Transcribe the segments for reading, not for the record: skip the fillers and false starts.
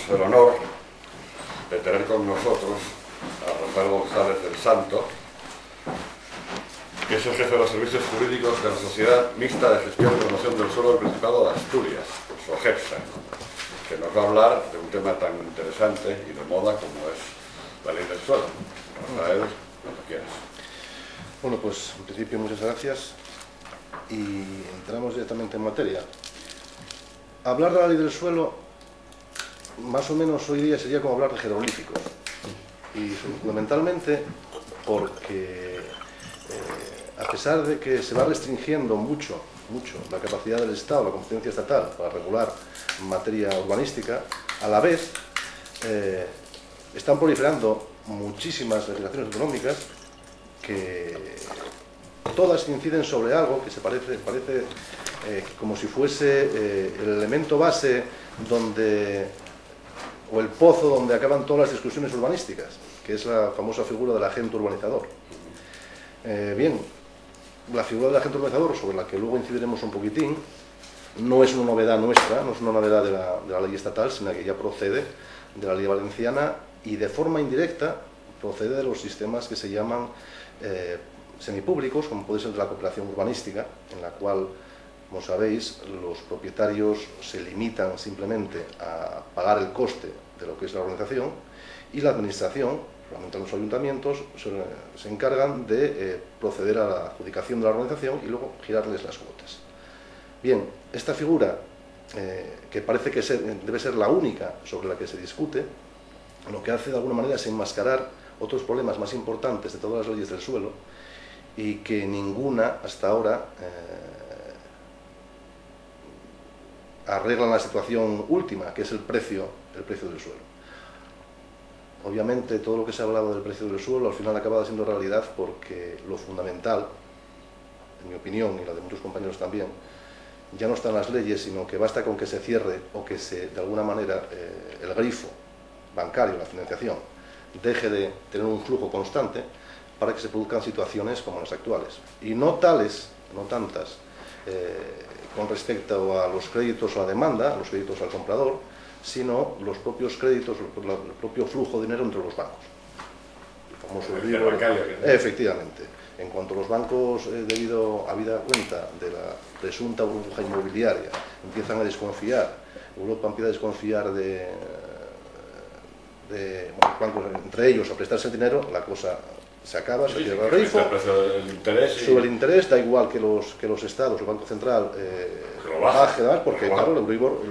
el honor de tener con nosotros a Rafael González del Santo, que es el jefe de los servicios jurídicos de la Sociedad Mixta de Gestión y Promoción del Suelo del Principado de Asturias, SOGEPSA, que nos va a hablar de un tema tan interesante y de moda como es la ley del suelo. Rafael, cuando quieras. Bueno, pues en principio muchas gracias y entramos directamente en materia. Hablar de la ley del suelo, más o menos hoy día sería como hablar de jeroglíficos, y fundamentalmente porque a pesar de que se va restringiendo mucho la capacidad del Estado, la competencia estatal para regular materia urbanística, a la vez están proliferando muchísimas legislaciones autonómicas que todas inciden sobre algo que parece como si fuese el elemento base o el pozo donde acaban todas las discusiones urbanísticas, que es la famosa figura del agente urbanizador. Bien, la figura del agente urbanizador, sobre la que luego incidiremos un poquitín, no es una novedad nuestra, no es una novedad de la ley estatal, sino que ya procede de la ley valenciana y de forma indirecta procede de los sistemas que se llaman semipúblicos, como puede ser de la cooperación urbanística, en la cual, como sabéis, los propietarios se limitan simplemente a pagar el coste de lo que es la organización y la administración, realmente los ayuntamientos, se encargan de proceder a la adjudicación de la organización y luego girarles las cuotas. Bien, esta figura, que parece que debe ser la única sobre la que se discute, lo que hace de alguna manera es enmascarar otros problemas más importantes de todas las leyes del suelo y que ninguna hasta ahora arreglan la situación última, que es el precio del suelo. Obviamente todo lo que se ha hablado del precio del suelo al final acaba siendo realidad porque lo fundamental, en mi opinión y la de muchos compañeros también, ya no está en las leyes, sino que basta con que se cierre o que de alguna manera el grifo bancario, la financiación, deje de tener un flujo constante para que se produzcan situaciones como las actuales. Y no tales, no tantas, con respecto a los créditos o a la demanda, a los créditos al comprador, sino los propios créditos, el propio flujo de dinero entre los bancos. El famoso Euribor. Efectivamente. En cuanto los bancos, debido a habida cuenta de la presunta burbuja inmobiliaria, empiezan a desconfiar, Europa empieza a desconfiar de los bancos entre ellos a prestarse el dinero, la cosa se acaba, se cierra el grifo, sube el interés, da igual que los estados, el Banco Central lo baje, porque claro, el Euribor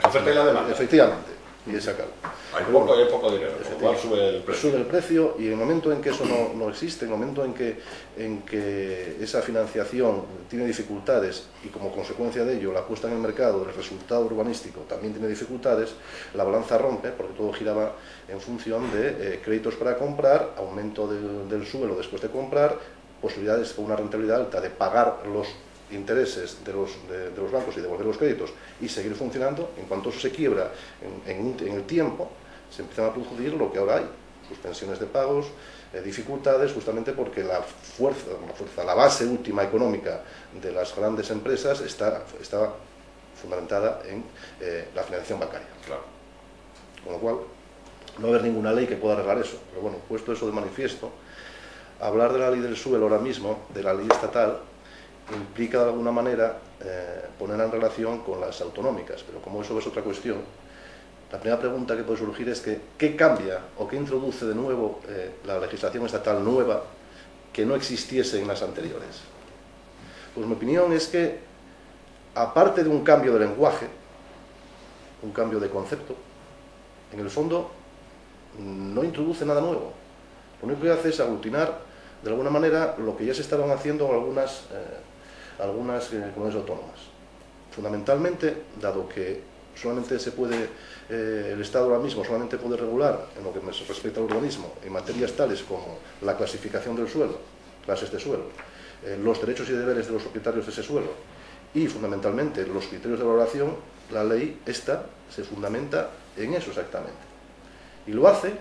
oferta y la demanda. Efectivamente, y se acaba. Hay poco dinero, igual sube el precio. Sube el precio y en el momento en que eso no existe, en el momento en que esa financiación tiene dificultades y como consecuencia de ello la puesta en el mercado, el resultado urbanístico también tiene dificultades, la balanza rompe porque todo giraba en función de créditos para comprar, aumento del suelo después de comprar, posibilidades con una rentabilidad alta de pagar los intereses de los bancos y devolver los créditos y seguir funcionando. En cuanto eso se quiebra en el tiempo, se empiezan a producir lo que ahora hay, suspensiones de pagos, dificultades, justamente porque la base última económica de las grandes empresas está fundamentada en la financiación bancaria. Claro. Con lo cual, no va a haber ninguna ley que pueda arreglar eso. Pero bueno, puesto eso de manifiesto, hablar de la ley del suelo ahora mismo, de la ley estatal, implica de alguna manera ponerla en relación con las autonómicas, pero como eso es otra cuestión, la primera pregunta que puede surgir es que ¿qué cambia o qué introduce de nuevo la legislación estatal nueva que no existiese en las anteriores? Pues mi opinión es que, aparte de un cambio de lenguaje, un cambio de concepto, en el fondo no introduce nada nuevo. Lo único que hace es aglutinar de alguna manera lo que ya se estaban haciendo en algunas comunidades autónomas. Fundamentalmente, dado que solamente el Estado ahora mismo solamente puede regular, en lo que respecta al urbanismo, en materias tales como la clasificación del suelo, clases de suelo, los derechos y deberes de los propietarios de ese suelo y fundamentalmente los criterios de valoración, la ley esta se fundamenta en eso exactamente. Y lo hace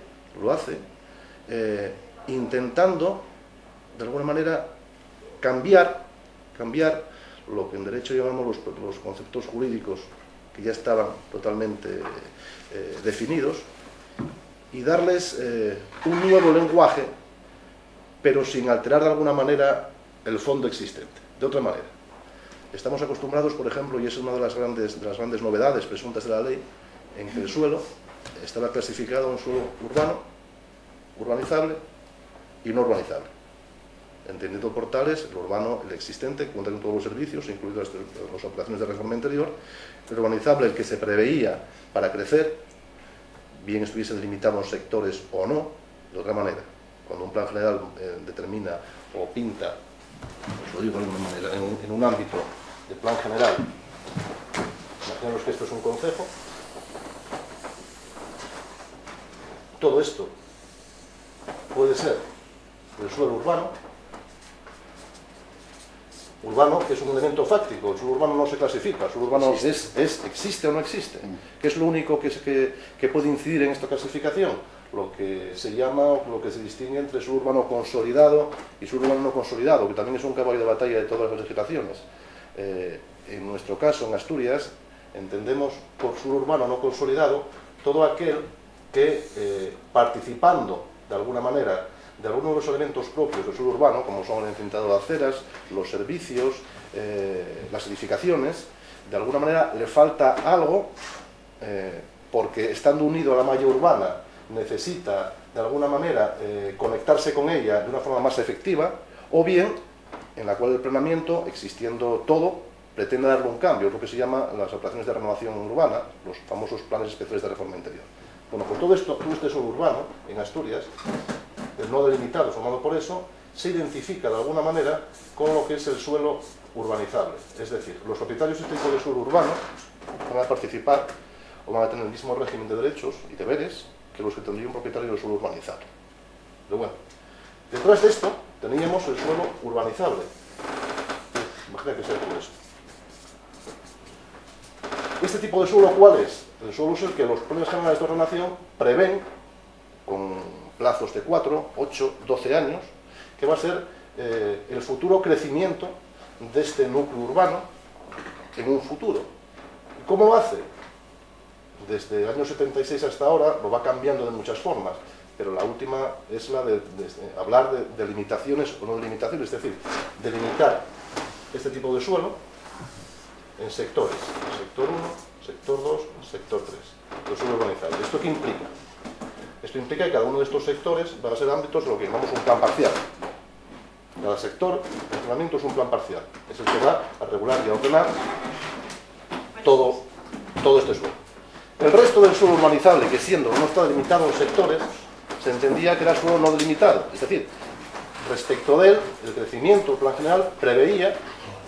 intentando de alguna manera cambiar lo que en derecho llamamos los conceptos jurídicos que ya estaban totalmente definidos, y darles un nuevo lenguaje, pero sin alterar de alguna manera el fondo existente. De otra manera, estamos acostumbrados, por ejemplo, y es una de las grandes novedades presuntas de la ley, en que el suelo estaba clasificado en suelo urbano, urbanizable y no urbanizable. Entendiendo por tales, el urbano, el existente, que cuenta con todos los servicios, incluidas las operaciones de reforma interior; el urbanizable, el que se preveía para crecer, bien estuviesen limitados sectores o no. De otra manera, cuando un plan general determina o pinta, os lo digo de alguna manera, en un ámbito de plan general, imaginemos que esto es un concejo, todo esto puede ser el suelo urbano, que es un elemento fáctico. El suelo urbano no se clasifica, el suelo urbano existe o no existe. ¿Qué es lo único que puede incidir en esta clasificación? Lo que se llama, o lo que se distingue entre suelo urbano consolidado y suelo urbano no consolidado, que también es un caballo de batalla de todas las legislaciones. En nuestro caso, en Asturias, entendemos por suelo urbano no consolidado todo aquel que, participando de alguna manera de algunos de los elementos propios del suelo urbano, como son el encintado de aceras, los servicios, las edificaciones, de alguna manera le falta algo, porque estando unido a la malla urbana necesita de alguna manera conectarse con ella de una forma más efectiva, o bien en la cual el planeamiento, existiendo todo, pretende darle un cambio, es lo que se llama las operaciones de renovación urbana, los famosos planes especiales de reforma interior. Bueno, pues todo este suelo urbano en Asturias, el no delimitado formado por eso, se identifica de alguna manera con lo que es el suelo urbanizable. Es decir, los propietarios de este tipo de suelo urbano van a participar o van a tener el mismo régimen de derechos y deberes que los que tendría un propietario del suelo urbanizable. Pero bueno, detrás de esto teníamos el suelo urbanizable. Imagina que sea todo esto. Este tipo de suelo, ¿cuál es? El suelo es el que los planes generales de ordenación prevén con plazos de 4, 8, 12 años, que va a ser el futuro crecimiento de este núcleo urbano en un futuro. ¿Y cómo lo hace? Desde el año 76 hasta ahora lo va cambiando de muchas formas, pero la última es la de hablar de limitaciones o no de limitaciones, es decir, delimitar este tipo de suelo en sectores, sector 1, sector 2, sector 3, el suelo urbanizable. ¿Esto qué implica? Esto implica que cada uno de estos sectores van a ser ámbitos de lo que llamamos un plan parcial. Cada sector de ordenamiento es un plan parcial, es el que va a regular y a ordenar todo este suelo. El resto del suelo urbanizable, que siendo no está delimitado en sectores, se entendía que era suelo no delimitado, es decir, respecto de él, el crecimiento, el plan general, preveía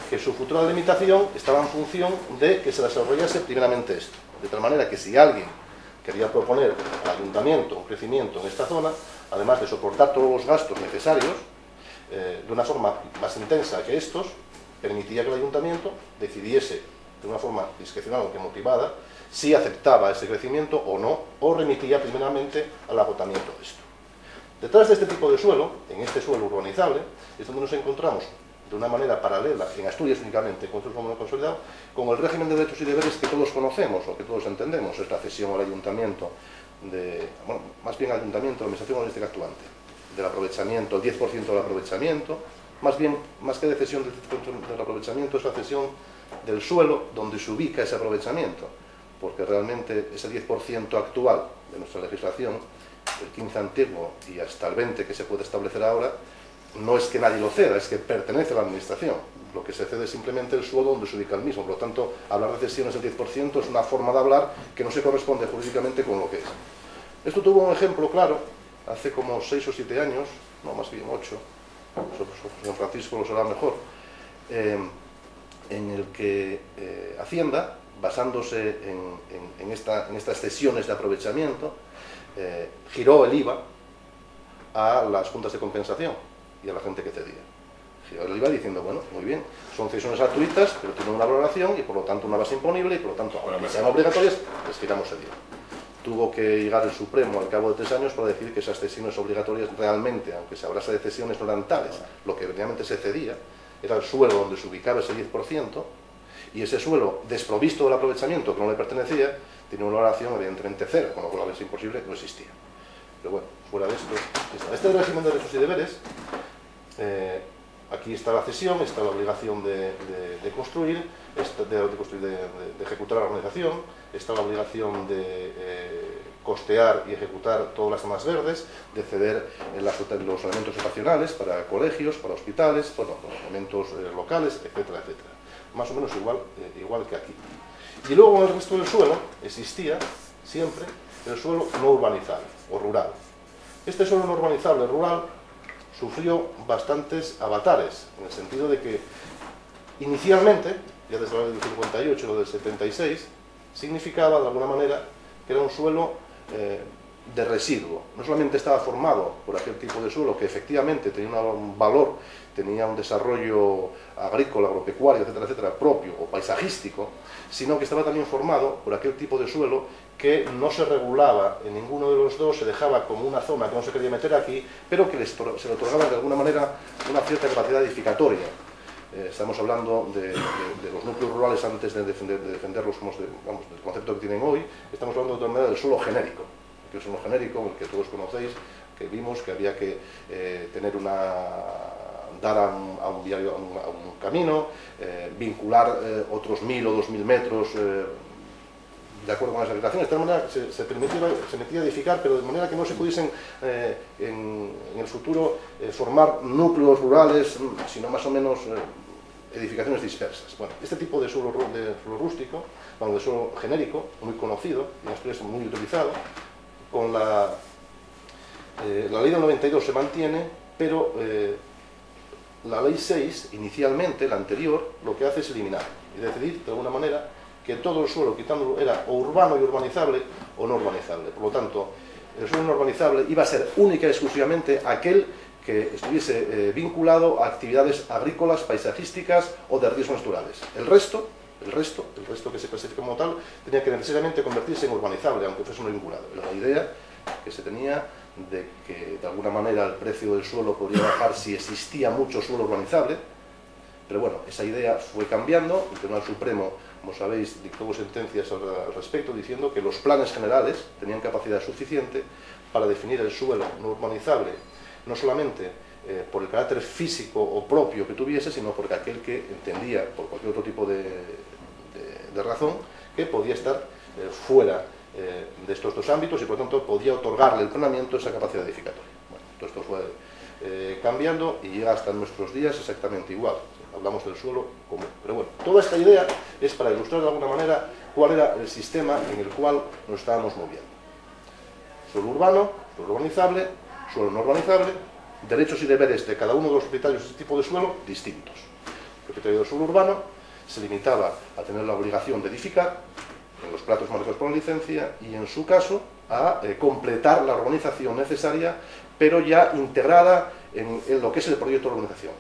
que su futura delimitación estaba en función de que se desarrollase primeramente esto. De tal manera que si alguien quería proponer al ayuntamiento un crecimiento en esta zona, además de soportar todos los gastos necesarios, de una forma más intensa que estos, permitía que el ayuntamiento decidiese de una forma discrecional o que motivada si aceptaba ese crecimiento o no, o remitía primeramente al agotamiento de esto. Detrás de este tipo de suelo, en este suelo urbanizable, es donde nos encontramos de una manera paralela, en Asturias únicamente, con el suelo consolidado, con el régimen de derechos y deberes que todos conocemos o que todos entendemos, es la cesión al ayuntamiento, más bien al ayuntamiento, la administración urbanística actuante, del aprovechamiento, el 10% del aprovechamiento, más que de cesión del aprovechamiento, es la cesión del suelo donde se ubica ese aprovechamiento, porque realmente ese 10% actual de nuestra legislación, el 15 antiguo y hasta el 20 que se puede establecer ahora, no es que nadie lo ceda, es que pertenece a la administración. Lo que se cede es simplemente el suelo donde se ubica el mismo. Por lo tanto, hablar de cesiones del 10% es una forma de hablar que no se corresponde jurídicamente con lo que es. Esto tuvo un ejemplo claro hace como 6 o 7 años, no, más bien 8, San Francisco lo sabrá mejor, en el que Hacienda, basándose en estas cesiones de aprovechamiento, giró el IVA a las juntas de compensación y a la gente que cedía. Giró el IVA diciendo, bueno, muy bien, son cesiones gratuitas, pero tienen una valoración y por lo tanto una base imponible y por lo tanto, aunque sean obligatorias, les giramos el IVA. Tuvo que llegar el Supremo al cabo de 3 años para decir que esas cesiones obligatorias realmente, aunque se hablase de cesiones, no eran tales. Lo que realmente se cedía era el suelo donde se ubicaba ese 10% y ese suelo desprovisto del aprovechamiento que no le pertenecía, tiene una valoración evidentemente cero, con lo cual es imposible, no existía. Pero bueno, fuera de esto, este régimen de derechos y deberes, aquí está la cesión, está la obligación de construir, de ejecutar la organización, está la obligación de costear y ejecutar todas las zonas verdes, de ceder los elementos estacionales para colegios, para hospitales, bueno, los elementos locales, etcétera, etcétera. Más o menos igual que aquí. Y luego en el resto del suelo existía siempre el suelo no urbanizable o rural. Este suelo no urbanizable rural sufrió bastantes avatares, en el sentido de que inicialmente, ya desde la ley del 58 o del 76, significaba de alguna manera que era un suelo de residuo. No solamente estaba formado por aquel tipo de suelo que efectivamente tenía un valor, tenía un desarrollo agrícola, agropecuario, etcétera, etcétera, propio o paisajístico, sino que estaba también formado por aquel tipo de suelo que no se regulaba en ninguno de los dos, se dejaba como una zona que no se quería meter aquí, pero que se le otorgaba de alguna manera una cierta capacidad edificatoria. Estamos hablando de los núcleos rurales antes de defenderlos como del concepto que tienen hoy. Estamos hablando de otra manera del suelo genérico, que es un suelo genérico, el que todos conocéis, que vimos que había que dar a un camino, vincular otros 1000 o 2000 metros de acuerdo con las legislaciones. De tal manera se permitía edificar, pero de manera que no se pudiesen en el futuro formar núcleos rurales, sino más o menos edificaciones dispersas. Bueno, este tipo de suelo rústico, de suelo genérico, muy conocido, y en Asturias muy utilizado, con la ley del 92 se mantiene, pero la ley 6, inicialmente, la anterior, lo que hace es eliminar y decidir, de alguna manera, que todo el suelo, quitándolo, era o urbano y urbanizable o no urbanizable. Por lo tanto, el suelo no urbanizable iba a ser única y exclusivamente aquel que estuviese vinculado a actividades agrícolas, paisajísticas o de riesgos naturales. El resto que se clasifica como tal, tenía que necesariamente convertirse en urbanizable, aunque fuese no vinculado. Era la idea que se tenía de que, de alguna manera, el precio del suelo podría bajar si existía mucho suelo urbanizable, pero bueno, esa idea fue cambiando. El Tribunal Supremo, como sabéis, dictó sentencias al respecto, diciendo que los planes generales tenían capacidad suficiente para definir el suelo no urbanizable, no solamente por el carácter físico o propio que tuviese, sino porque aquel que entendía, por cualquier otro tipo de razón, que podía estar fuera de estos dos ámbitos y por lo tanto podía otorgarle el planeamiento esa capacidad edificatoria. Bueno, todo esto fue cambiando y llega hasta nuestros días exactamente igual. Hablamos del suelo común. Pero bueno, toda esta idea es para ilustrar de alguna manera cuál era el sistema en el cual nos estábamos moviendo. Suelo urbano, suelo urbanizable, suelo no urbanizable, derechos y deberes de cada uno de los propietarios de este tipo de suelo distintos. El propietario del suelo urbano se limitaba a tener la obligación de edificar en los plazos marcados por la licencia y, en su caso, a completar la urbanización necesaria, pero ya integrada en lo que es el proyecto de urbanización.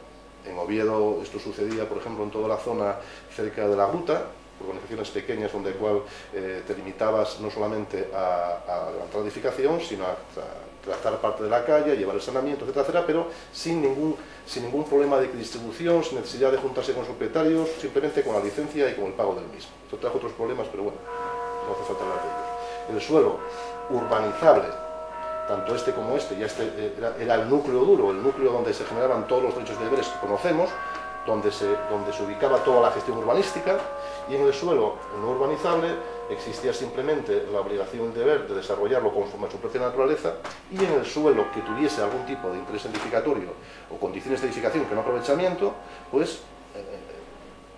En Oviedo esto sucedía, por ejemplo, en toda la zona cerca de la Gruta, urbanizaciones pequeñas donde te limitabas no solamente a levantar la edificación, sino a trazar parte de la calle, llevar el saneamiento, etcétera, etcétera, pero sin ningún problema de distribución, sin necesidad de juntarse con los propietarios, simplemente con la licencia y con el pago del mismo. Esto trajo otros problemas, pero bueno, no hace falta hablar de ellos. El suelo urbanizable, tanto este como este, ya este era el núcleo duro, el núcleo donde se generaban todos los derechos y deberes que conocemos, donde se ubicaba toda la gestión urbanística, y en el suelo no urbanizable existía simplemente la obligación y el deber de desarrollarlo conforme a su propia naturaleza, y en el suelo que tuviese algún tipo de interés edificatorio o condiciones de edificación que no aprovechamiento, pues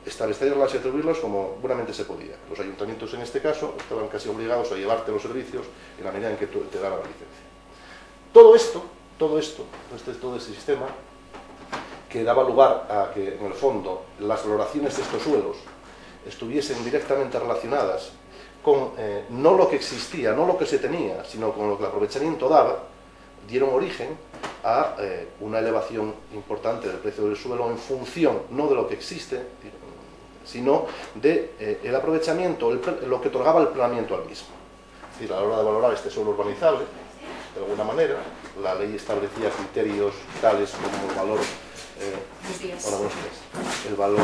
establecerlas y atribuirlas como buenamente se podía. Los ayuntamientos en este caso estaban casi obligados a llevarte los servicios en la medida en que te daban la licencia. Todo ese sistema que daba lugar a que, en el fondo, las valoraciones de estos suelos estuviesen directamente relacionadas con no lo que existía, no lo que se tenía, sino con lo que el aprovechamiento daba, dieron origen a una elevación importante del precio del suelo en función, no de lo que existe, sino del aprovechamiento, lo que otorgaba el planeamiento al mismo. Es decir, a la hora de valorar este suelo urbanizable, de alguna manera, la ley establecía criterios tales como el valor... hola, buenos días. El valor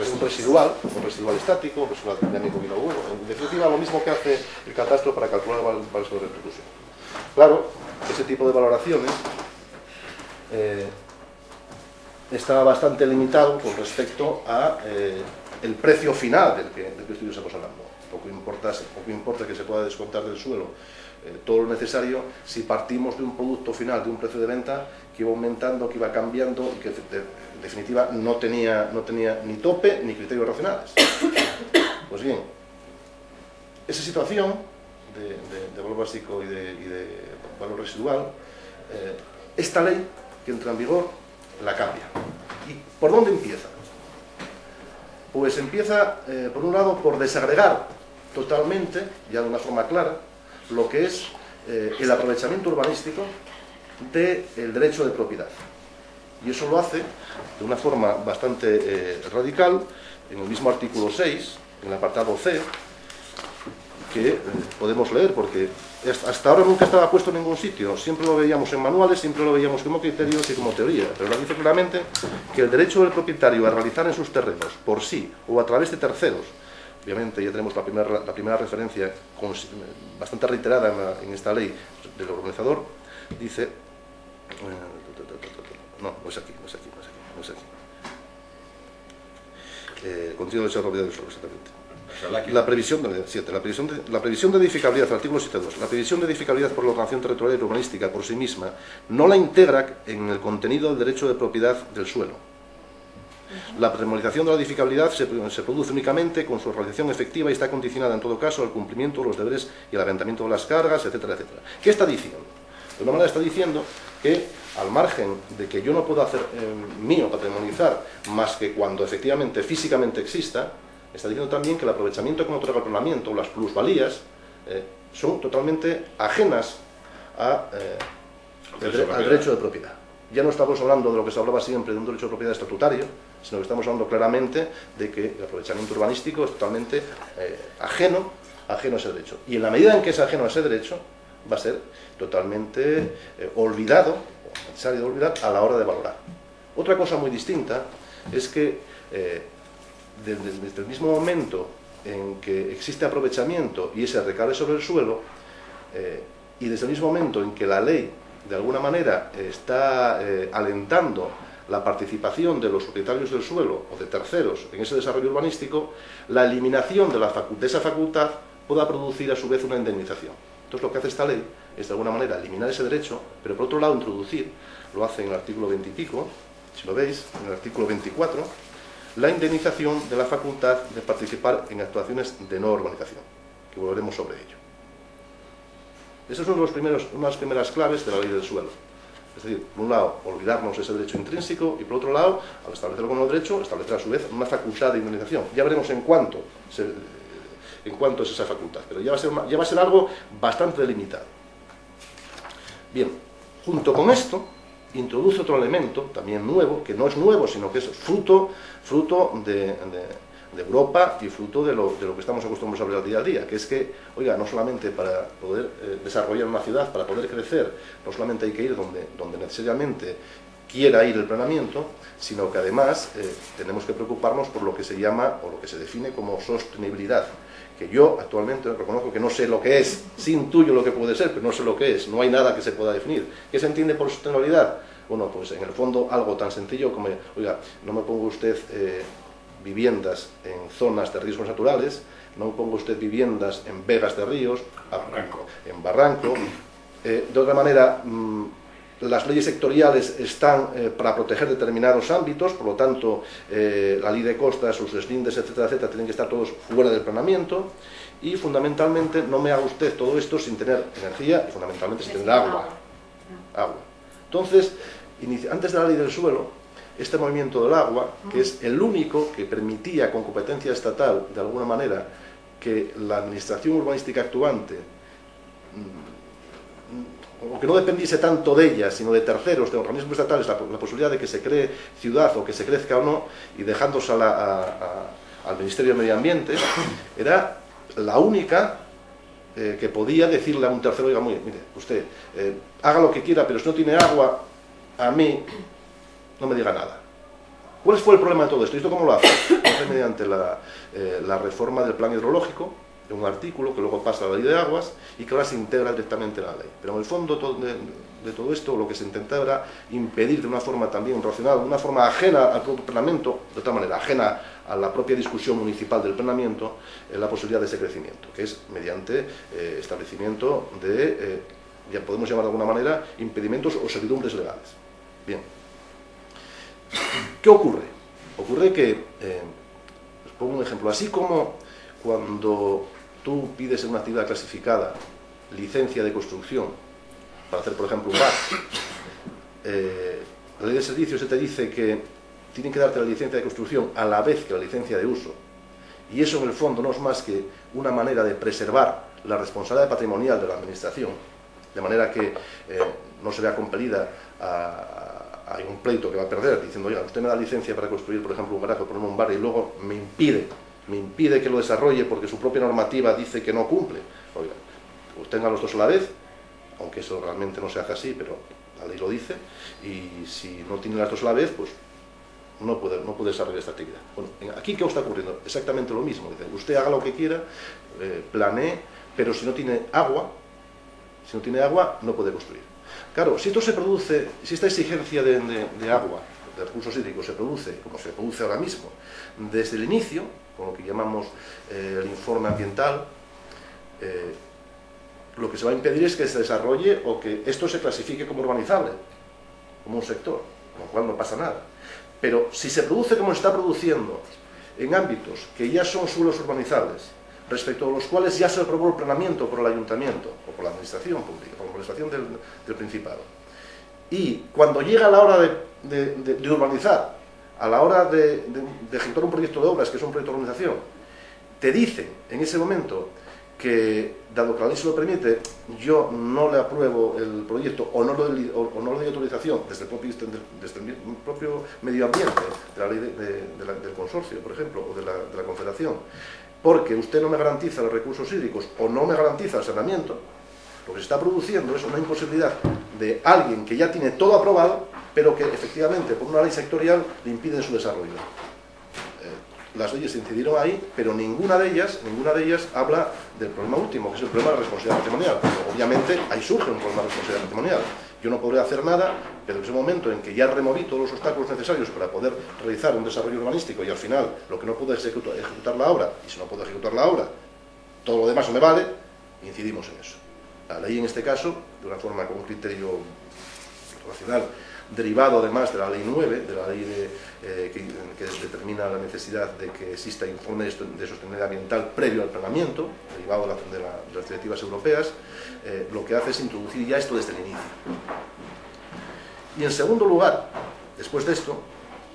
un residual estático, un residual dinámico binomial, en definitiva lo mismo que hace el catastro para calcular el valor de repercusión. Claro, ese tipo de valoraciones está bastante limitado con respecto a el precio final del que estamos hablando. Poco importa que se pueda descontar del suelo todo lo necesario si partimos de un producto final, de un precio de venta que iba aumentando, que iba cambiando y que en definitiva no tenía ni tope ni criterios racionales. Pues bien, esa situación de valor básico y de valor residual, esta ley que entra en vigor la cambia. ¿Y por dónde empieza? Pues empieza, por un lado, por desagregar totalmente, ya de una forma clara, lo que es el aprovechamiento urbanístico del derecho de propiedad. Y eso lo hace de una forma bastante radical, en el mismo artículo 6, en el apartado C, que podemos leer, porque hasta ahora nunca estaba puesto en ningún sitio, siempre lo veíamos en manuales, siempre lo veíamos como criterios y como teoría, pero ahora dice claramente que el derecho del propietario a realizar en sus terrenos, por sí o a través de terceros, obviamente ya tenemos la primera referencia bastante reiterada en esta ley del organizador, dice, no es aquí, contenido de esa propiedad del suelo, exactamente. La previsión de edificabilidad, artículo 7.2. La previsión de edificabilidad por la ordenación territorial y urbanística por sí misma no la integra en el contenido del derecho de propiedad del suelo. La premonización de la edificabilidad se produce únicamente con su realización efectiva y está condicionada en todo caso al cumplimiento de los deberes y al aventamiento de las cargas, etcétera, etcétera. ¿Qué está diciendo? De una manera está diciendo que, al margen de que yo no puedo hacer mío patrimonizar más que cuando efectivamente físicamente exista, está diciendo también que el aprovechamiento que me otorga el planeamiento, las plusvalías, son totalmente ajenas al derecho de propiedad. Ya no estamos hablando de lo que se hablaba siempre de un derecho de propiedad estatutario, sino que estamos hablando claramente de que el aprovechamiento urbanístico es totalmente ajeno a ese derecho. Y en la medida en que es ajeno a ese derecho, va a ser totalmente olvidado, o necesario de olvidar, a la hora de valorar. Otra cosa muy distinta es que desde el mismo momento en que existe aprovechamiento y ese recae sobre el suelo, y desde el mismo momento en que la ley de alguna manera está alentando la participación de los propietarios del suelo o de terceros en ese desarrollo urbanístico, la eliminación de esa facultad pueda producir a su vez una indemnización. Entonces lo que hace esta ley es de alguna manera eliminar ese derecho, pero por otro lado introducir, lo hace en el artículo 20 y pico, si lo veis, en el artículo 24, la indemnización de la facultad de participar en actuaciones de no urbanización, que volveremos sobre ello. Esa es una de las primeras claves de la ley del suelo. Es decir, por un lado, olvidarnos ese derecho intrínseco y por otro lado, al establecerlo como derecho, establecer a su vez una facultad de indemnización. Ya veremos en cuánto es esa facultad, pero ya va a ser algo bastante delimitado. Bien, junto con esto, introduce otro elemento, también nuevo, que no es nuevo, sino que es fruto de Europa y fruto de lo que estamos acostumbrados a ver al día a día, que es que, oiga, no solamente para poder desarrollar una ciudad, para poder crecer, no solamente hay que ir donde necesariamente quiera ir el planeamiento, sino que además tenemos que preocuparnos por lo que se llama, o lo que se define como sostenibilidad, que yo actualmente reconozco que no sé lo que es, sí intuyo lo que puede ser, pero no sé lo que es, no hay nada que se pueda definir. ¿Qué se entiende por sostenibilidad? Bueno, pues en el fondo algo tan sencillo como, oiga, no me ponga usted viviendas en zonas de riesgos naturales, no me ponga usted viviendas en vegas de ríos, en barranco. De otra manera, las leyes sectoriales están para proteger determinados ámbitos, por lo tanto, la ley de costas, sus deslindes, etcétera, etcétera, tienen que estar todos fuera del planeamiento, y fundamentalmente no me haga usted todo esto sin tener energía y fundamentalmente sin tener agua. Entonces, antes de la ley del suelo, este movimiento del agua, que es el único que permitía con competencia estatal, de alguna manera, que la administración urbanística actuante, o que no dependiese tanto de ella, sino de terceros, de organismos estatales, la posibilidad de que se cree ciudad o que se crezca o no, y dejándose al Ministerio de Medio Ambiente, era la única que podía decirle a un tercero, oiga, mire, usted, haga lo que quiera, pero si no tiene agua, a mí no me diga nada. ¿Cuál fue el problema de todo esto? ¿Y esto cómo lo hace? Lo hace mediante la reforma del plan hidrológico, de un artículo que luego pasa a la ley de aguas y que ahora se integra directamente en la ley. Pero en el fondo de todo esto lo que se intentaba era impedir de una forma también racional, de una forma ajena al propio planeamiento, de otra manera, ajena a la propia discusión municipal del planeamiento, la posibilidad de ese crecimiento, que es mediante establecimiento de, ya podemos llamar de alguna manera, impedimentos o servidumbres legales. Bien. ¿Qué ocurre? Ocurre que, os pongo un ejemplo, así como cuando tú pides en una actividad clasificada licencia de construcción para hacer, por ejemplo, un bar, la ley de servicios se te dice que tienen que darte la licencia de construcción a la vez que la licencia de uso, y eso en el fondo no es más que una manera de preservar la responsabilidad patrimonial de la administración, de manera que no se vea compelida a un pleito que va a perder, diciendo, oiga, usted me da licencia para construir, por ejemplo, un garaje o poner un bar y luego me impide que lo desarrolle porque su propia normativa dice que no cumple. Oiga, pues tenga los dos a la vez, aunque eso realmente no se hace así, pero la ley lo dice, y si no tiene las dos a la vez, pues no puede desarrollar esta actividad. Bueno, aquí ¿qué está ocurriendo? Exactamente lo mismo. Dice, usted haga lo que quiera, planee, pero si no tiene agua, no puede construir. Claro, si esto se produce, si esta exigencia de agua, de recursos hídricos, se produce, como se produce ahora mismo, desde el inicio, con lo que llamamos el informe ambiental, lo que se va a impedir es que se desarrolle o que esto se clasifique como urbanizable, como un sector, con lo cual no pasa nada. Pero si se produce como se está produciendo en ámbitos que ya son suelos urbanizables, respecto a los cuales ya se aprobó el planeamiento por el ayuntamiento o por la administración pública, por la administración del Principado, y cuando llega la hora de urbanizar, a la hora de ejecutar un proyecto de obras, que es un proyecto de urbanización, te dicen en ese momento que, dado que la ley se lo permite, yo no le apruebo el proyecto o no le doy autorización desde el propio medio ambiente, de la ley del consorcio, por ejemplo, o de la confederación, porque usted no me garantiza los recursos hídricos o no me garantiza el saneamiento, lo que se está produciendo es una imposibilidad de alguien que ya tiene todo aprobado, pero que efectivamente por una ley sectorial le impiden su desarrollo. Las leyes incidieron ahí, pero ninguna de ellas habla del problema último, que es el problema de la responsabilidad patrimonial. Obviamente ahí surge un problema de responsabilidad patrimonial. Yo no podré hacer nada, pero en ese momento en que ya removí todos los obstáculos necesarios para poder realizar un desarrollo urbanístico y al final lo que no puedo es ejecutar la obra, y si no puedo ejecutar la obra, todo lo demás no me vale, incidimos en eso. La ley en este caso, de una forma con un criterio racional, derivado además de la ley 9, de la ley que determina la necesidad de que exista informe de sostenibilidad ambiental previo al planeamiento, derivado de las directivas europeas, lo que hace es introducir ya esto desde el inicio. Y en segundo lugar, después de esto,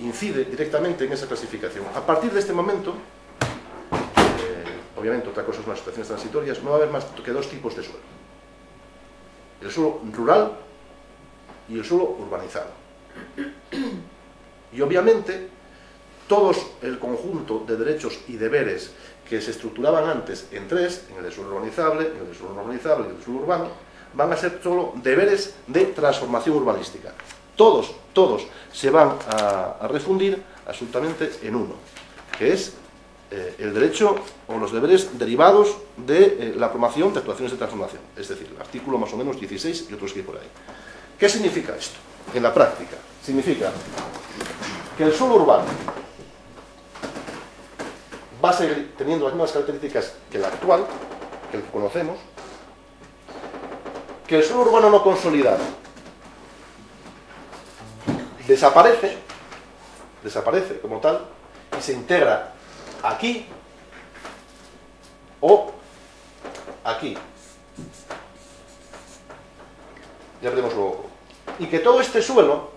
incide directamente en esa clasificación. A partir de este momento, obviamente otra cosa son las situaciones transitorias, no va a haber más que dos tipos de suelo. El suelo rural y el suelo urbanizado. Y obviamente todos el conjunto de derechos y deberes que se estructuraban antes en tres, en el de suelo urbanizable, en el de suelo no urbanizable y en el de suelo urbano, van a ser solo deberes de transformación urbanística. Todos se van a refundir absolutamente en uno, que es el derecho o los deberes derivados de la promoción de actuaciones de transformación, es decir, el artículo más o menos 16 y otros que hay por ahí. ¿Qué significa esto en la práctica? Significa que el suelo urbano va a seguir teniendo las mismas características que el actual, que el que conocemos, que el suelo urbano no consolidado desaparece como tal y se integra aquí o aquí. Ya veremos luego. Y que todo este suelo,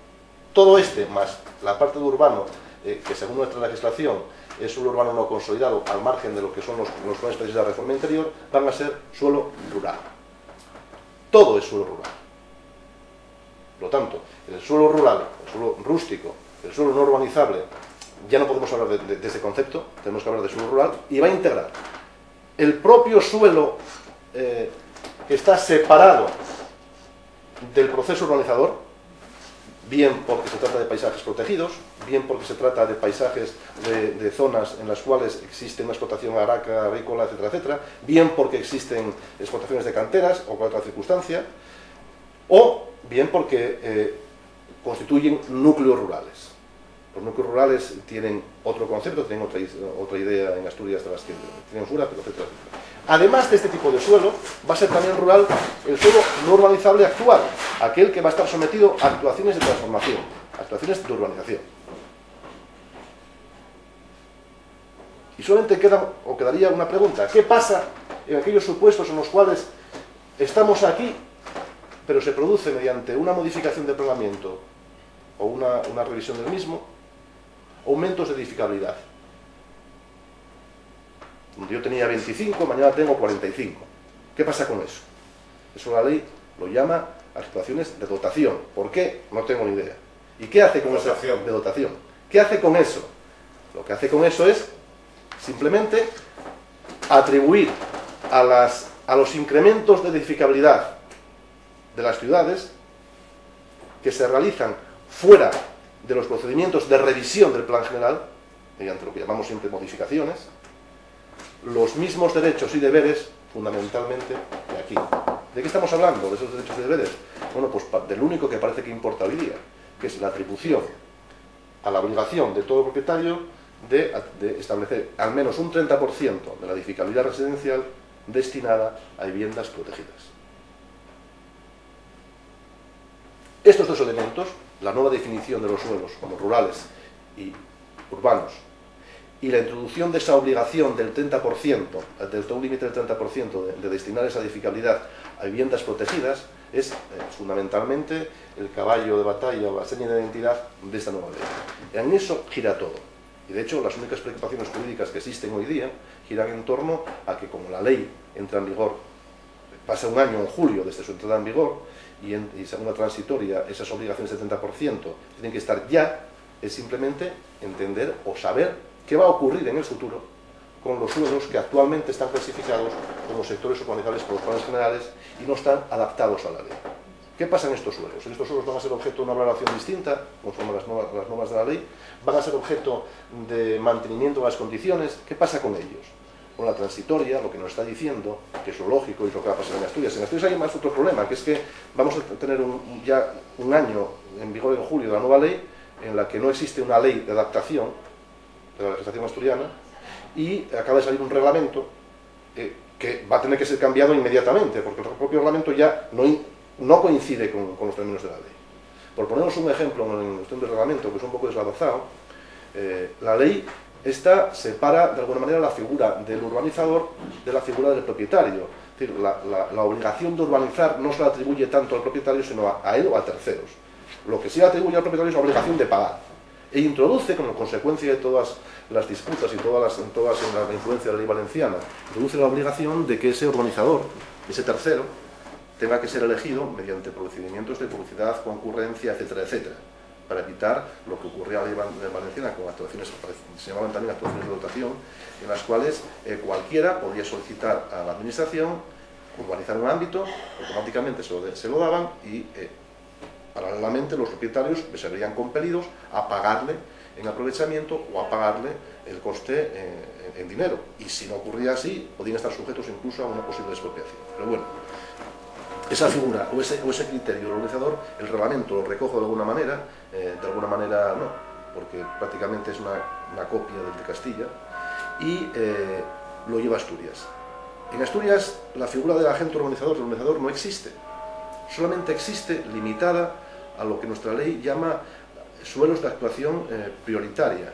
todo este más la parte de urbano, que según nuestra legislación es suelo urbano no consolidado al margen de lo que son los planes especiales de la reforma interior, van a ser suelo rural. Todo es suelo rural. Por lo tanto, el suelo rural, el suelo rústico, el suelo no urbanizable, ya no podemos hablar de ese concepto, tenemos que hablar de suelo rural, y va a integrar el propio suelo que está separado del proceso urbanizador, bien porque se trata de paisajes protegidos, bien porque se trata de paisajes de zonas en las cuales existe una explotación agrícola, etcétera, etcétera, bien porque existen explotaciones de canteras o cualquier otra circunstancia, o bien porque constituyen núcleos rurales. Los núcleos rurales tienen otro concepto, tienen otra idea en Asturias de las que tienen fuera, pero etcétera, etcétera. Además de este tipo de suelo, va a ser también rural el suelo no urbanizable actual, aquel que va a estar sometido a actuaciones de transformación, a actuaciones de urbanización. Y solamente quedaría una pregunta: ¿qué pasa en aquellos supuestos en los cuales estamos aquí, pero se produce mediante una modificación del planeamiento o una revisión del mismo, aumentos de edificabilidad? Yo tenía 25, mañana tengo 45. ¿Qué pasa con eso? Eso la ley lo llama actuaciones de dotación. ¿Por qué? No tengo ni idea. ¿Y qué hace con esa de dotación? ¿Qué hace con eso? Lo que hace con eso es simplemente atribuir a los incrementos de edificabilidad de las ciudades que se realizan fuera de los procedimientos de revisión del plan general, mediante lo que llamamos siempre modificaciones, los mismos derechos y deberes, fundamentalmente, de aquí. ¿De qué estamos hablando, de esos derechos y deberes? Bueno, pues del único que parece que importa hoy día, que es la atribución a la obligación de todo propietario de establecer al menos un 30% de la edificabilidad residencial destinada a viviendas protegidas. Estos dos elementos, la nueva definición de los suelos como rurales y urbanos, y la introducción de esa obligación del 30%, desde un límite del 30% de destinar esa edificabilidad a viviendas protegidas, es fundamentalmente el caballo de batalla o la seña de identidad de esta nueva ley. En eso gira todo. Y de hecho, las únicas preocupaciones jurídicas que existen hoy día giran en torno a que, como la ley entra en vigor, pasa un año en julio desde su entrada en vigor, y según la transitoria, esas obligaciones del 30% tienen que estar ya, es simplemente entender o saber qué va a ocurrir en el futuro con los suelos que actualmente están clasificados como sectores urbanizables por los planes generales y no están adaptados a la ley. ¿Qué pasa en estos suelos? Estos suelos van a ser objeto de una valoración distinta, conforme a las normas de la ley, van a ser objeto de mantenimiento de las condiciones. ¿Qué pasa con ellos? Con la transitoria, lo que nos está diciendo, que es lo lógico y es lo que va a pasar en Asturias. En Asturias hay más otro problema, que es que vamos a tener ya un año en vigor en julio de la nueva ley, en la que no existe una ley de adaptación de la legislación asturiana, y acaba de salir un reglamento que va a tener que ser cambiado inmediatamente, porque el propio reglamento ya no coincide con los términos de la ley. Por ponernos un ejemplo en cuestión del reglamento, que es un poco deslavazado, la ley esta separa de alguna manera la figura del urbanizador de la figura del propietario. Es decir, la obligación de urbanizar no se la atribuye tanto al propietario, sino a él o a terceros. Lo que sí atribuye al propietario es la obligación de pagar. E introduce, como consecuencia de todas las disputas y todas la influencia de la ley valenciana, introduce la obligación de que ese urbanizador, ese tercero, tenga que ser elegido mediante procedimientos de publicidad, concurrencia, etcétera, etcétera, para evitar lo que ocurría en la ley valenciana con actuaciones, se llamaban también actuaciones de dotación, en las cuales cualquiera podía solicitar a la administración urbanizar un ámbito, automáticamente se lo daban y paralelamente los propietarios se verían compelidos a pagarle en aprovechamiento o a pagarle el coste en dinero. Y si no ocurría así, podían estar sujetos incluso a una posible expropiación. Pero bueno, esa figura o ese criterio organizador, el reglamento lo recojo de alguna manera no, porque prácticamente es una copia del de Castilla, y lo lleva a Asturias. En Asturias la figura del agente organizador no existe, solamente existe limitada a lo que nuestra ley llama suelos de actuación prioritaria,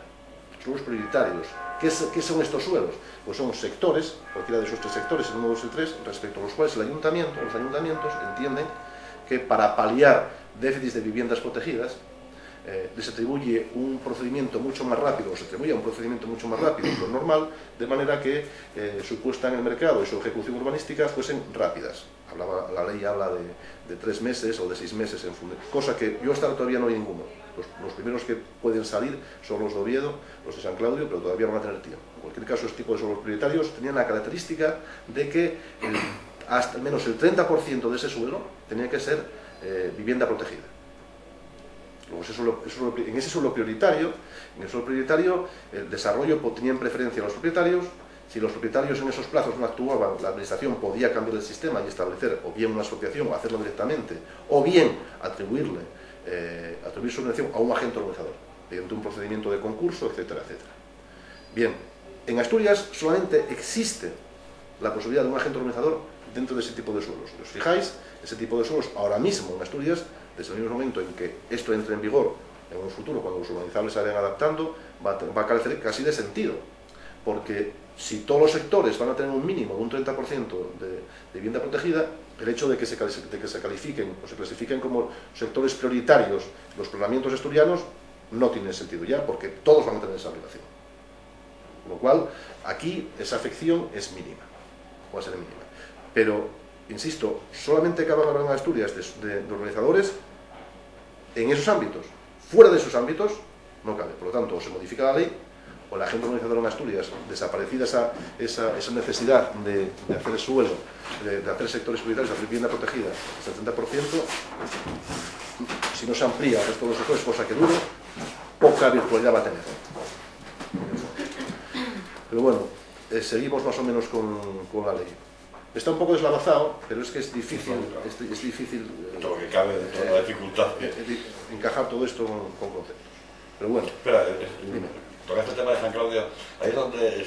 suelos prioritarios. ¿Qué son estos suelos? Pues son sectores, cualquiera de esos tres sectores, el 1, 2 y 3, respecto a los cuales los ayuntamientos entienden que para paliar déficits de viviendas protegidas les atribuye un procedimiento mucho más rápido, o se atribuye un procedimiento mucho más rápido que lo normal, de manera que su puesta en el mercado y su ejecución urbanística fuesen rápidas. La ley habla de 3 meses o de 6 meses, cosa que yo hasta ahora todavía no hay ninguno. Los primeros que pueden salir son los de Oviedo, los de San Claudio, pero todavía no van a tener tiempo. En cualquier caso, este tipo de suelos prioritarios tenían la característica de que hasta al menos el 30% de ese suelo tenía que ser vivienda protegida. Luego, en ese suelo prioritario, el desarrollo tenía en preferencia a los propietarios. Si los propietarios en esos plazos no actuaban, la administración podía cambiar el sistema y establecer o bien una asociación o hacerlo directamente, o bien atribuir subvención a un agente organizador, mediante un procedimiento de concurso, etcétera, etcétera. Bien, en Asturias solamente existe la posibilidad de un agente organizador dentro de ese tipo de suelos. Si os fijáis, ese tipo de suelos ahora mismo en Asturias, desde el mismo momento en que esto entre en vigor, en un futuro, cuando los urbanizables se vayan adaptando, va a carecer casi de sentido, porque si todos los sectores van a tener un mínimo de un 30% de vivienda protegida, el hecho de que se califiquen o se clasifiquen como sectores prioritarios los planeamientos asturianos no tiene sentido ya, porque todos van a tener esa obligación. Con lo cual, aquí esa afección es mínima, va a ser mínima. Pero, insisto, solamente cabe hablar en Asturias de organizadores en esos ámbitos. Fuera de esos ámbitos no cabe. Por lo tanto, o se modifica la ley, o la agente organizadora en Asturias, desaparecida esa necesidad de hacer suelo, de hacer sectores prioritarios, de hacer vivienda protegida, hasta el 30%, si no se amplía el resto de los sectores, cosa que dure, poca virtualidad va a tener. Pero bueno, seguimos más o menos con la ley. Está un poco deslavazado, pero es que es difícil, todo lo que cabe, toda la dificultad. Encajar todo esto con conceptos. Pero bueno, espera, tocaste el tema de San Claudio, ahí es donde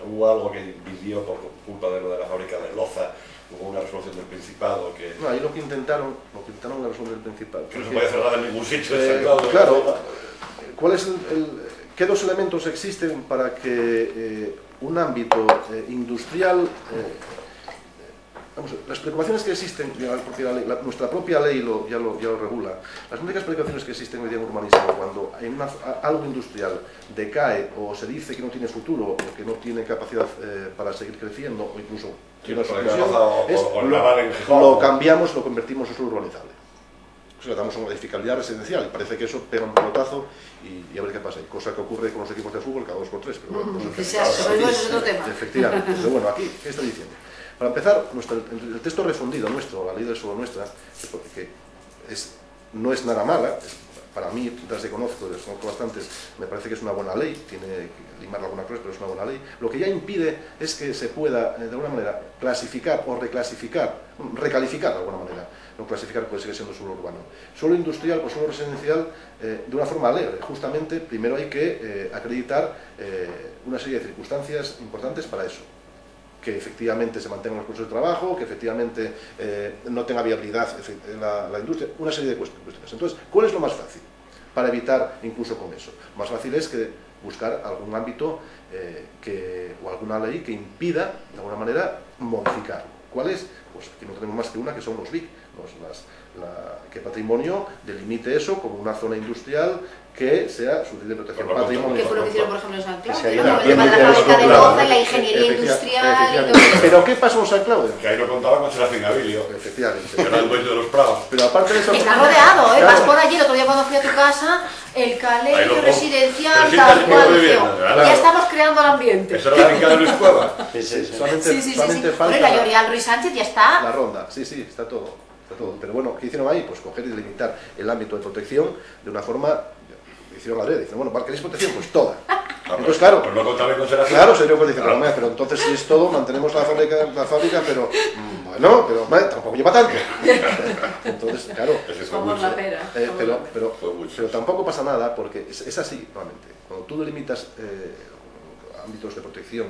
hubo algo que impidió por culpa de lo de la fábrica de Loza, hubo una resolución del Principado que... No, ahí lo que intentaron la resolución del Principado. Que no se puede cerrar en ningún sitio de San Claudio. Claro, ¿qué dos elementos existen para que un ámbito industrial... las preocupaciones que existen, nuestra propia ley ya lo regula, las únicas preocupaciones que existen hoy día en urbanismo, cuando algo industrial decae o se dice que no tiene futuro o que no tiene capacidad para seguir creciendo o incluso tiene una solución, lo cambiamos, lo convertimos en suelo urbanizable. O sea, le damos una edificabilidad residencial y parece que eso pega un pelotazo y a ver qué pasa. Cosa que ocurre con los equipos de fútbol cada 2 por 3. Pero bueno, eso es otro tema. Efectivamente. Pero bueno, aquí, ¿qué está diciendo? Para empezar, el texto refundido nuestro, la ley del suelo nuestra, que no es nada mala, para mí, desde que conozco bastantes, me parece que es una buena ley, tiene que limar alguna cosa, pero es una buena ley. Lo que ya impide es que se pueda, de alguna manera, clasificar o recalificar de alguna manera. No clasificar puede seguir siendo suelo urbano. Suelo industrial o suelo residencial de una forma alegre. Justamente, primero hay que acreditar una serie de circunstancias importantes para eso. Que efectivamente se mantengan los puestos de trabajo, que efectivamente no tenga viabilidad la industria, una serie de cuestiones. Entonces, ¿cuál es lo más fácil para evitar incluso con eso? Lo más fácil es que buscar algún ámbito o alguna ley que impida, de alguna manera, modificarlo. ¿Cuál es? Pues aquí no tenemos más que una, que son los BIC, que patrimonio delimite eso como una zona industrial que sea su de protección patrimonio. ¿Qué fue lo que hicieron, por ejemplo, en San Claudio? La fábrica de Loza y la ingeniería industrial y todo eso. ¿Pero qué pasó en San Claudio? Que ahí no contaba con Serafín Abilio. Efectivamente. Que era el dueño de los prados. Pero aparte de eso... Está rodeado, ¿eh? Vas por allí, el otro día cuando fui a tu casa, el colegio residencial, tal cual. Ya estamos creando el ambiente. Eso era la finca de Luis Cueva. Solamente falta... La Llorial Ruiz Sánchez ya está. La ronda, sí, está todo. Pero bueno, ¿qué hicieron ahí? Pues coger y delimitar el ámbito de protección de una forma... Hicieron la red, dicen, bueno, ¿queréis protección? Pues toda. Entonces, claro, pero no contaba con Serafín. Claro, sería pues dicen, pero entonces si es todo, mantenemos la fábrica, pero bueno, tampoco lleva tanto. Entonces, claro, somos la pera. Pero tampoco pasa nada, porque es así, realmente. Cuando tú delimitas ámbitos de protección,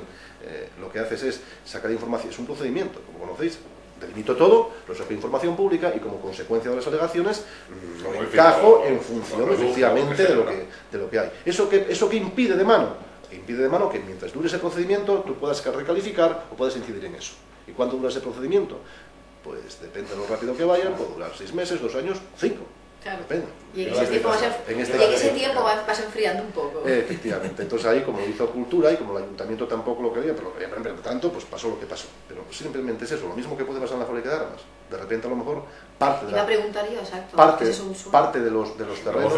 lo que haces es sacar información, es un procedimiento, como conocéis. Delimito todo, lo saco información pública y como consecuencia de las alegaciones lo encajo en función efectivamente de lo que hay. ¿Eso qué impide de mano? Impide de mano que mientras dure ese procedimiento tú puedas recalificar o puedas incidir en eso. ¿Y cuánto dura ese procedimiento? Pues depende de lo rápido que vayan, puede durar 6 meses, 2 años, 5. Claro. Depende. Y en ese tiempo vas enfriando un poco. Efectivamente. Entonces ahí, como hizo Cultura y como el ayuntamiento tampoco lo quería, pero lo quería emprender tanto, pues pasó lo que pasó. Pero simplemente es eso, lo mismo que puede pasar en la fábrica de armas. De repente a lo mejor parte de los terrenos.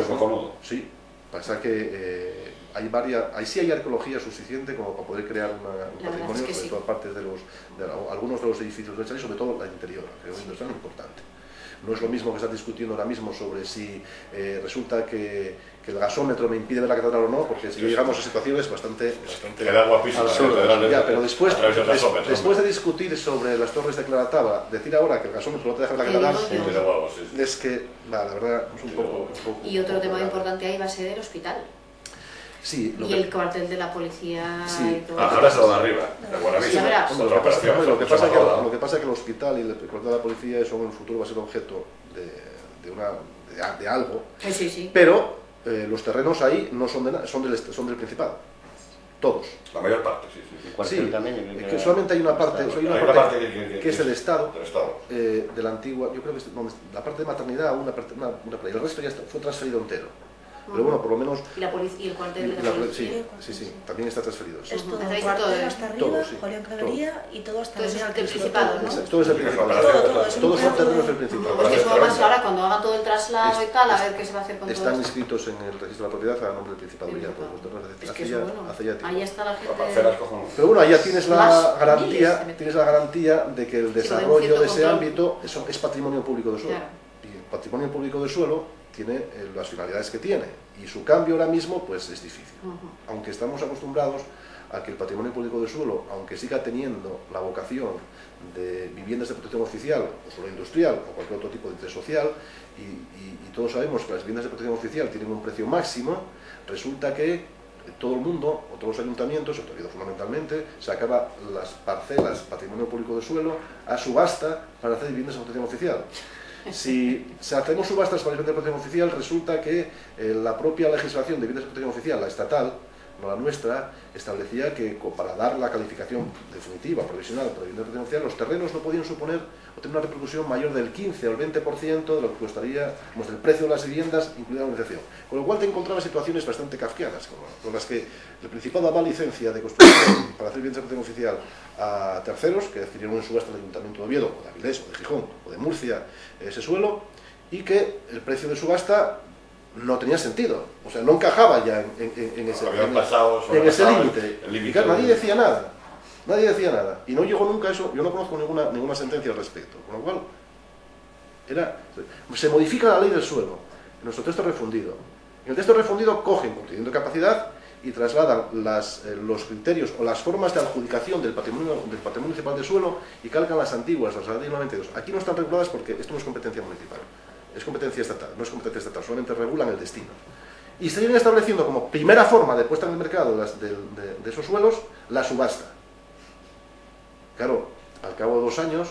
Sí, pasa que ahí sí hay arqueología suficiente como para poder crear un patrimonio, sobre todo aparte de algunos de los edificios del Chalet, sobre todo la interior, que es tan importante. No es lo mismo que estar discutiendo ahora mismo sobre si resulta que el gasómetro me impide ver la catedral o no, porque si llegamos a situaciones bastante absurdas. Pero después de discutir sobre las torres de Calatrava, decir ahora que el gasómetro no te deja ver la catedral, es que, la verdad, es un poco... Y otro tema importante ahí va a ser el hospital. Sí, y el cuartel de la policía. Sí. Y todo. Ahora es lo de arriba, de Buenavista. Lo que pasa es que el hospital y el cuartel de la policía son en el futuro va a ser objeto de algo. Sí. Pero los terrenos ahí no son de nada, son del Principado. Todos. La mayor parte, sí. Que solamente hay una parte, que es del Estado, de la antigua, yo creo que es la parte de maternidad, una parte, y el resto ya fue transferido entero. Pero bueno, por lo menos... ¿Y el cuartel de la policía? Sí, también está transferido. Es todo el cuartel hasta arriba, Julián Clavería y todo hasta el Principado, ¿no? Todo es el Principado. Todos son terrenos del Principado. Pues eso más ahora, cuando hagan todo el traslado y tal, a ver qué se va a hacer con todo esto. Están inscritos en el registro de la propiedad a nombre del Principado ya, pues los terrenos es que eso, bueno, ahí está la gente... Pero bueno, ahí ya tienes la garantía de que el desarrollo de ese ámbito es patrimonio público del suelo. Y el patrimonio público del suelo tiene las finalidades que tiene y su cambio ahora mismo pues es difícil, aunque estamos acostumbrados a que el patrimonio público del suelo, aunque siga teniendo la vocación de viviendas de protección oficial o suelo industrial o cualquier otro tipo de interés social y todos sabemos que las viviendas de protección oficial tienen un precio máximo, resulta que todo el mundo o todos los ayuntamientos, el Toledo fundamentalmente, sacaba las parcelas patrimonio público del suelo a subasta para hacer viviendas de protección oficial. Si hacemos subastas para viviendas de protección oficial, resulta que la propia legislación de viviendas de protección oficial, la estatal, no la nuestra, establecía que para dar la calificación definitiva, provisional para viviendas de protección oficial, los terrenos no podían suponer o tener una repercusión mayor del 15 o el 20% de lo que costaría el precio de las viviendas, incluida la organización. Con lo cual te encontrabas situaciones bastante kafkianas, con las que el Principado daba licencia de construcción para hacer viviendas de protección oficial a terceros que adquirieron en subasta del Ayuntamiento de Oviedo, o de Avilés, o de Gijón, o de Murcia, ese suelo, y que el precio de subasta no tenía sentido, o sea, no encajaba ya en ese límite. Nadie decía nada, y no llegó nunca eso, yo no conozco ninguna sentencia al respecto, con lo cual se modifica la ley del suelo, en nuestro texto refundido. En el texto refundido cogen, conteniendo capacidad, y trasladan los criterios o las formas de adjudicación del patrimonio municipal de suelo y calcan las antiguas, las relativas 92. Aquí no están reguladas porque esto no es competencia municipal, es competencia estatal, solamente regulan el destino. Y se viene estableciendo como primera forma de puesta en el mercado de esos suelos la subasta. Claro, al cabo de 2 años,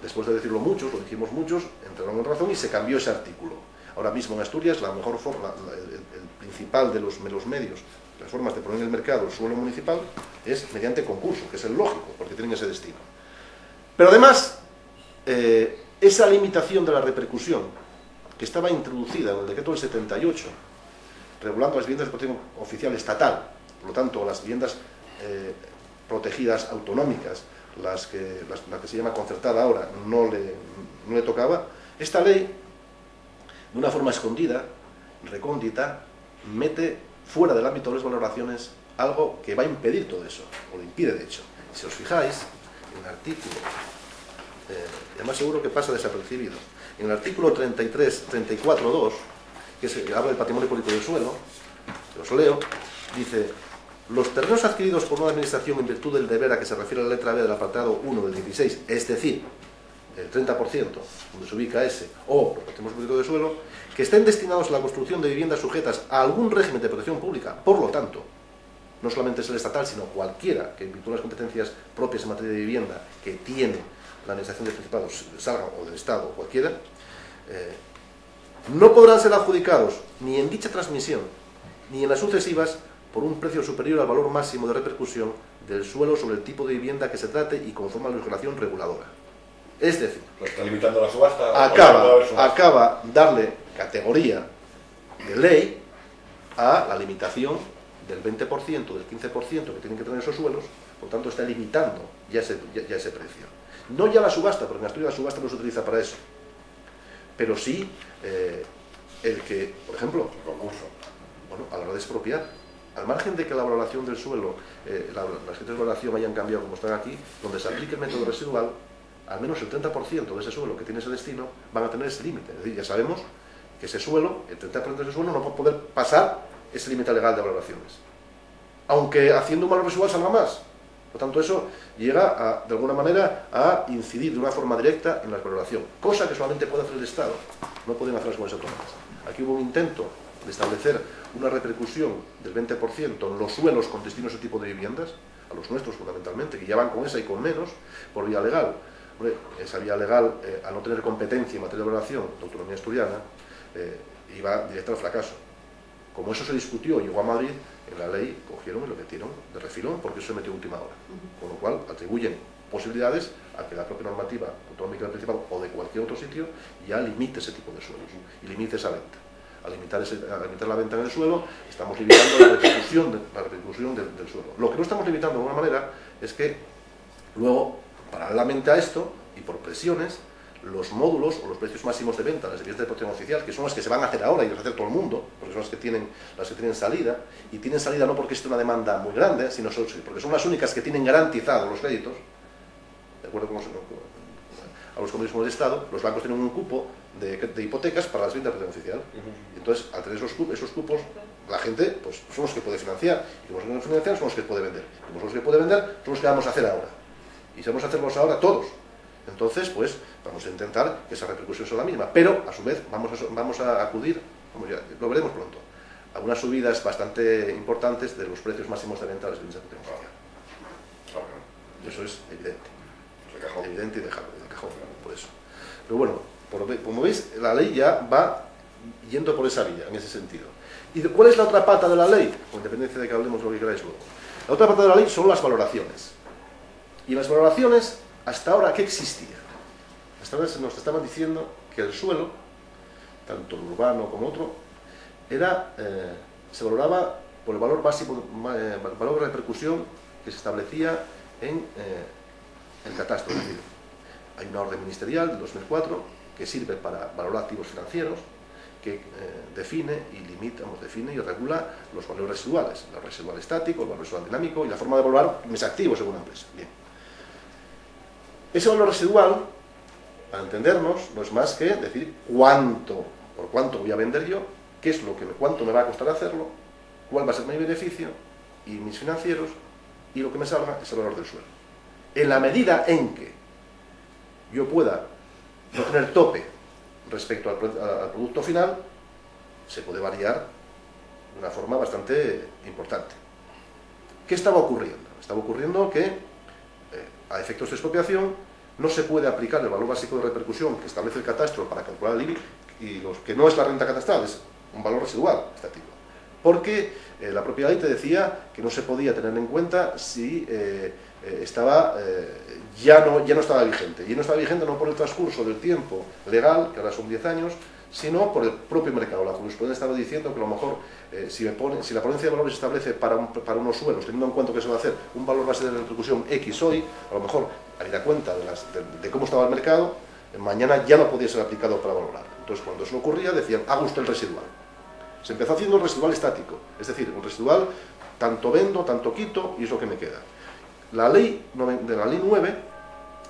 después de decirlo muchos, lo dijimos muchos, entraron en razón y se cambió ese artículo. Ahora mismo en Asturias la mejor forma, el principal de los medios, las formas de poner en el mercado el suelo municipal es mediante concurso, que es el lógico, porque tienen ese destino. Pero además, esa limitación de la repercusión que estaba introducida en el decreto del 78, regulando las viviendas de protección oficial estatal, por lo tanto las viviendas protegidas autonómicas, la que se llama concertada ahora, no le tocaba, esta ley, de una forma escondida, recóndita, mete fuera del ámbito de las valoraciones algo que va a impedir todo eso, o lo impide de hecho. Si os fijáis, en el artículo, además seguro que pasa desapercibido, en el artículo 34.2, que habla del patrimonio público del suelo, que os leo, dice: los terrenos adquiridos por una administración en virtud del deber a que se refiere la letra B del apartado 1 del 16, es decir, el 30%, donde se ubica ese, o los patrimonios públicos del suelo, que estén destinados a la construcción de viviendas sujetas a algún régimen de protección pública, por lo tanto, no solamente es el estatal, sino cualquiera que en virtud de las competencias propias en materia de vivienda que tiene la administración del Principado, salga o del Estado, cualquiera, no podrán ser adjudicados ni en dicha transmisión, ni en las sucesivas, por un precio superior al valor máximo de repercusión del suelo sobre el tipo de vivienda que se trate y conforme a la legislación reguladora. Es decir, está limitando la subasta, acaba darle categoría de ley a la limitación del 20%, del 15% que tienen que tener esos suelos, por tanto está limitando ya ese precio. No ya la subasta, porque en Asturias la subasta no se utiliza para eso, pero sí el que, por ejemplo, el concurso, bueno, a la hora de expropiar, al margen de que la valoración del suelo, las criterios de valoración hayan cambiado como están aquí, donde se aplique el método residual, al menos el 30% de ese suelo que tiene ese destino van a tener ese límite. Es decir, ya sabemos que ese suelo, el 30% de ese suelo no va a poder pasar ese límite legal de valoraciones. Aunque haciendo un valor residual salga más. Por tanto, eso llega, de alguna manera, a incidir de una forma directa en la valoración. Cosa que solamente puede hacer el Estado. No pueden hacer las comunidades autónomas. Aquí hubo un intento de establecer una repercusión del 20% en los suelos con destino a ese tipo de viviendas, a los nuestros fundamentalmente, que ya van con esa y con menos, por vía legal. Hombre, esa vía legal, al no tener competencia en materia de valoración de autonomía asturiana, iba directa al fracaso. Como eso se discutió y llegó a Madrid, en la ley cogieron y lo metieron de refilón porque eso se metió a última hora. Con lo cual atribuyen posibilidades a que la propia normativa autonómica del Principado o de cualquier otro sitio ya limite ese tipo de suelos y limite esa venta. Al limitar la venta en el suelo, estamos limitando la repercusión del suelo. Lo que no estamos limitando de alguna manera es que luego, paralelamente a esto, y por presiones, los módulos o los precios máximos de venta, las viviendas de protección oficial, que son las que se van a hacer ahora y las va a hacer todo el mundo, porque son las que tienen salida, y tienen salida no porque existe una demanda muy grande, sino porque son las únicas que tienen garantizados los créditos, de acuerdo con a los convenios del Estado. Los bancos tienen un cupo de hipotecas para las viviendas de protección oficial. Entonces, al tener esos cupos, la gente pues, son los que puede financiar, y como son los que financiar, son los que puede vender. Y como son los que puede vender, son los que vamos a hacer ahora. Y si vamos a hacerlos ahora todos, entonces, pues, vamos a intentar que esa repercusión sea la misma. Pero, a su vez, vamos a acudir, como ya lo veremos pronto, a unas subidas bastante importantes de los precios máximos de venta de las viviendas de protección oficial. Eso es evidente. Evidente y de cajón, por eso. Pero bueno, como veis, la ley ya va yendo por esa vía, en ese sentido. ¿Y cuál es la otra pata de la ley? Con independencia de que hablemos lo que queráis luego. La otra pata de la ley son las valoraciones. Y las valoraciones, hasta ahora, ¿qué existía? Hasta ahora nos estaban diciendo que el suelo, tanto el urbano como otro, se valoraba por el valor básico, el valor de repercusión que se establecía en el catastro. Es decir, hay una orden ministerial del 2004 que sirve para valorar activos financieros, que define y regula los valores residuales, el valor residual estático, el valor residual dinámico y la forma de valorar mis activos según la empresa. Bien. Ese valor residual, para entendernos, no es más que decir por cuánto voy a vender yo, cuánto me va a costar hacerlo, cuál va a ser mi beneficio y mis financieros, y lo que me salga es el valor del suelo. En la medida en que yo pueda no tener tope respecto al producto final, se puede variar de una forma bastante importante. ¿Qué estaba ocurriendo? Estaba ocurriendo que, a efectos de expropiación, no se puede aplicar el valor básico de repercusión que establece el catastro para calcular el IBI, y que no es la renta catastral, es un valor residual estático. Porque la propia ley te decía que no se podía tener en cuenta si ya no estaba vigente. Y no estaba vigente no por el transcurso del tiempo legal, que ahora son 10 años, sino por el propio mercado. La jurisprudencia estaba diciendo que a lo mejor, si la ponencia de valores establece para unos suelos, teniendo en cuenta que se va a hacer un valor base de repercusión X hoy, a lo mejor, habida cuenta de cómo estaba el mercado, mañana ya no podía ser aplicado para valorar. Entonces, cuando eso ocurría, decían, haga usted el residual. Se empezó haciendo el residual estático, es decir, un residual, tanto vendo, tanto quito, y es lo que me queda. La ley 9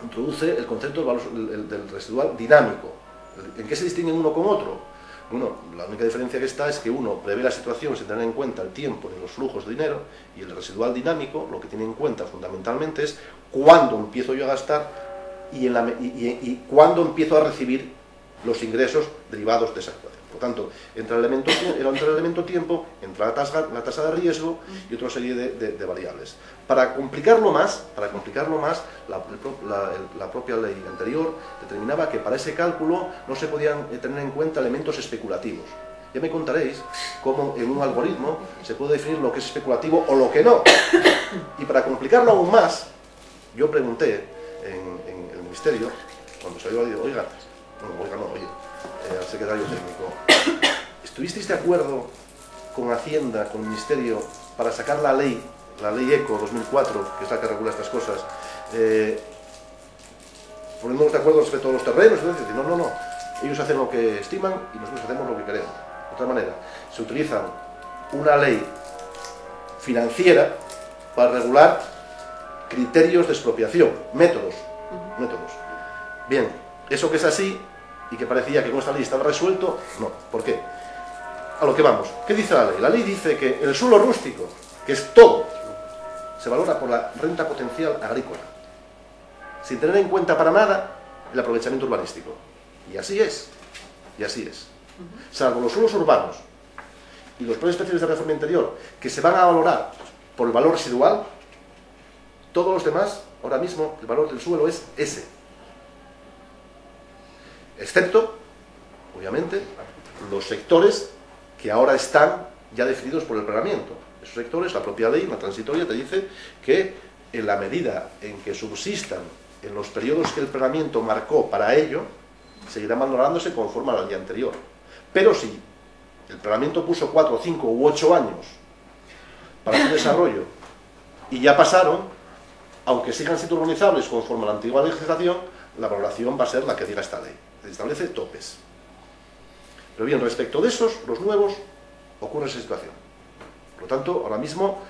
introduce el concepto del residual dinámico. ¿En qué se distinguen uno con otro? Bueno, la única diferencia que está es que uno prevé la situación sin tener en cuenta el tiempo ni los flujos de dinero, y el residual dinámico lo que tiene en cuenta fundamentalmente es cuándo empiezo yo a gastar y cuándo empiezo a recibir los ingresos derivados de esa actuación. Por tanto, entra el elemento tiempo, entra la tasa de riesgo y otra serie de variables. Para complicarlo más, la propia ley anterior determinaba que para ese cálculo no se podían tener en cuenta elementos especulativos. Ya me contaréis cómo en un algoritmo se puede definir lo que es especulativo o lo que no. Y para complicarlo aún más, yo pregunté en el ministerio, cuando salió, oye, al secretario técnico, ¿estuvisteis de acuerdo con Hacienda, con el Ministerio, para sacar la ley ECO 2004, que es la que regula estas cosas, poniéndonos de acuerdo respecto a los terrenos? No, ellos hacen lo que estiman y nosotros hacemos lo que queremos. De otra manera, se utiliza una ley financiera para regular criterios de expropiación, métodos. Bien, eso que es así y que parecía que con esta ley estaba resuelto, no. ¿Por qué? A lo que vamos. ¿Qué dice la ley? La ley dice que el suelo rústico, que es todo, se valora por la renta potencial agrícola, sin tener en cuenta para nada el aprovechamiento urbanístico. Y así es. Y así es. Salvo los suelos urbanos y los planes especiales de reforma interior, que se van a valorar por el valor residual, todos los demás, ahora mismo, el valor del suelo es ese. Excepto, obviamente, los sectores que ahora están ya definidos por el planeamiento. Esos sectores, la propia ley, una transitoria, te dice que en la medida en que subsistan en los periodos que el planeamiento marcó para ello, seguirán valorándose conforme a la ley anterior. Pero si el planeamiento puso 4, 5 u 8 años para su desarrollo y ya pasaron, aunque sigan siendo urbanizables conforme a la antigua legislación, la valoración va a ser la que diga esta ley. Se establece topes. Pero bien, respecto de esos, los nuevos, ocurre esa situación. Por lo tanto, ahora mismo,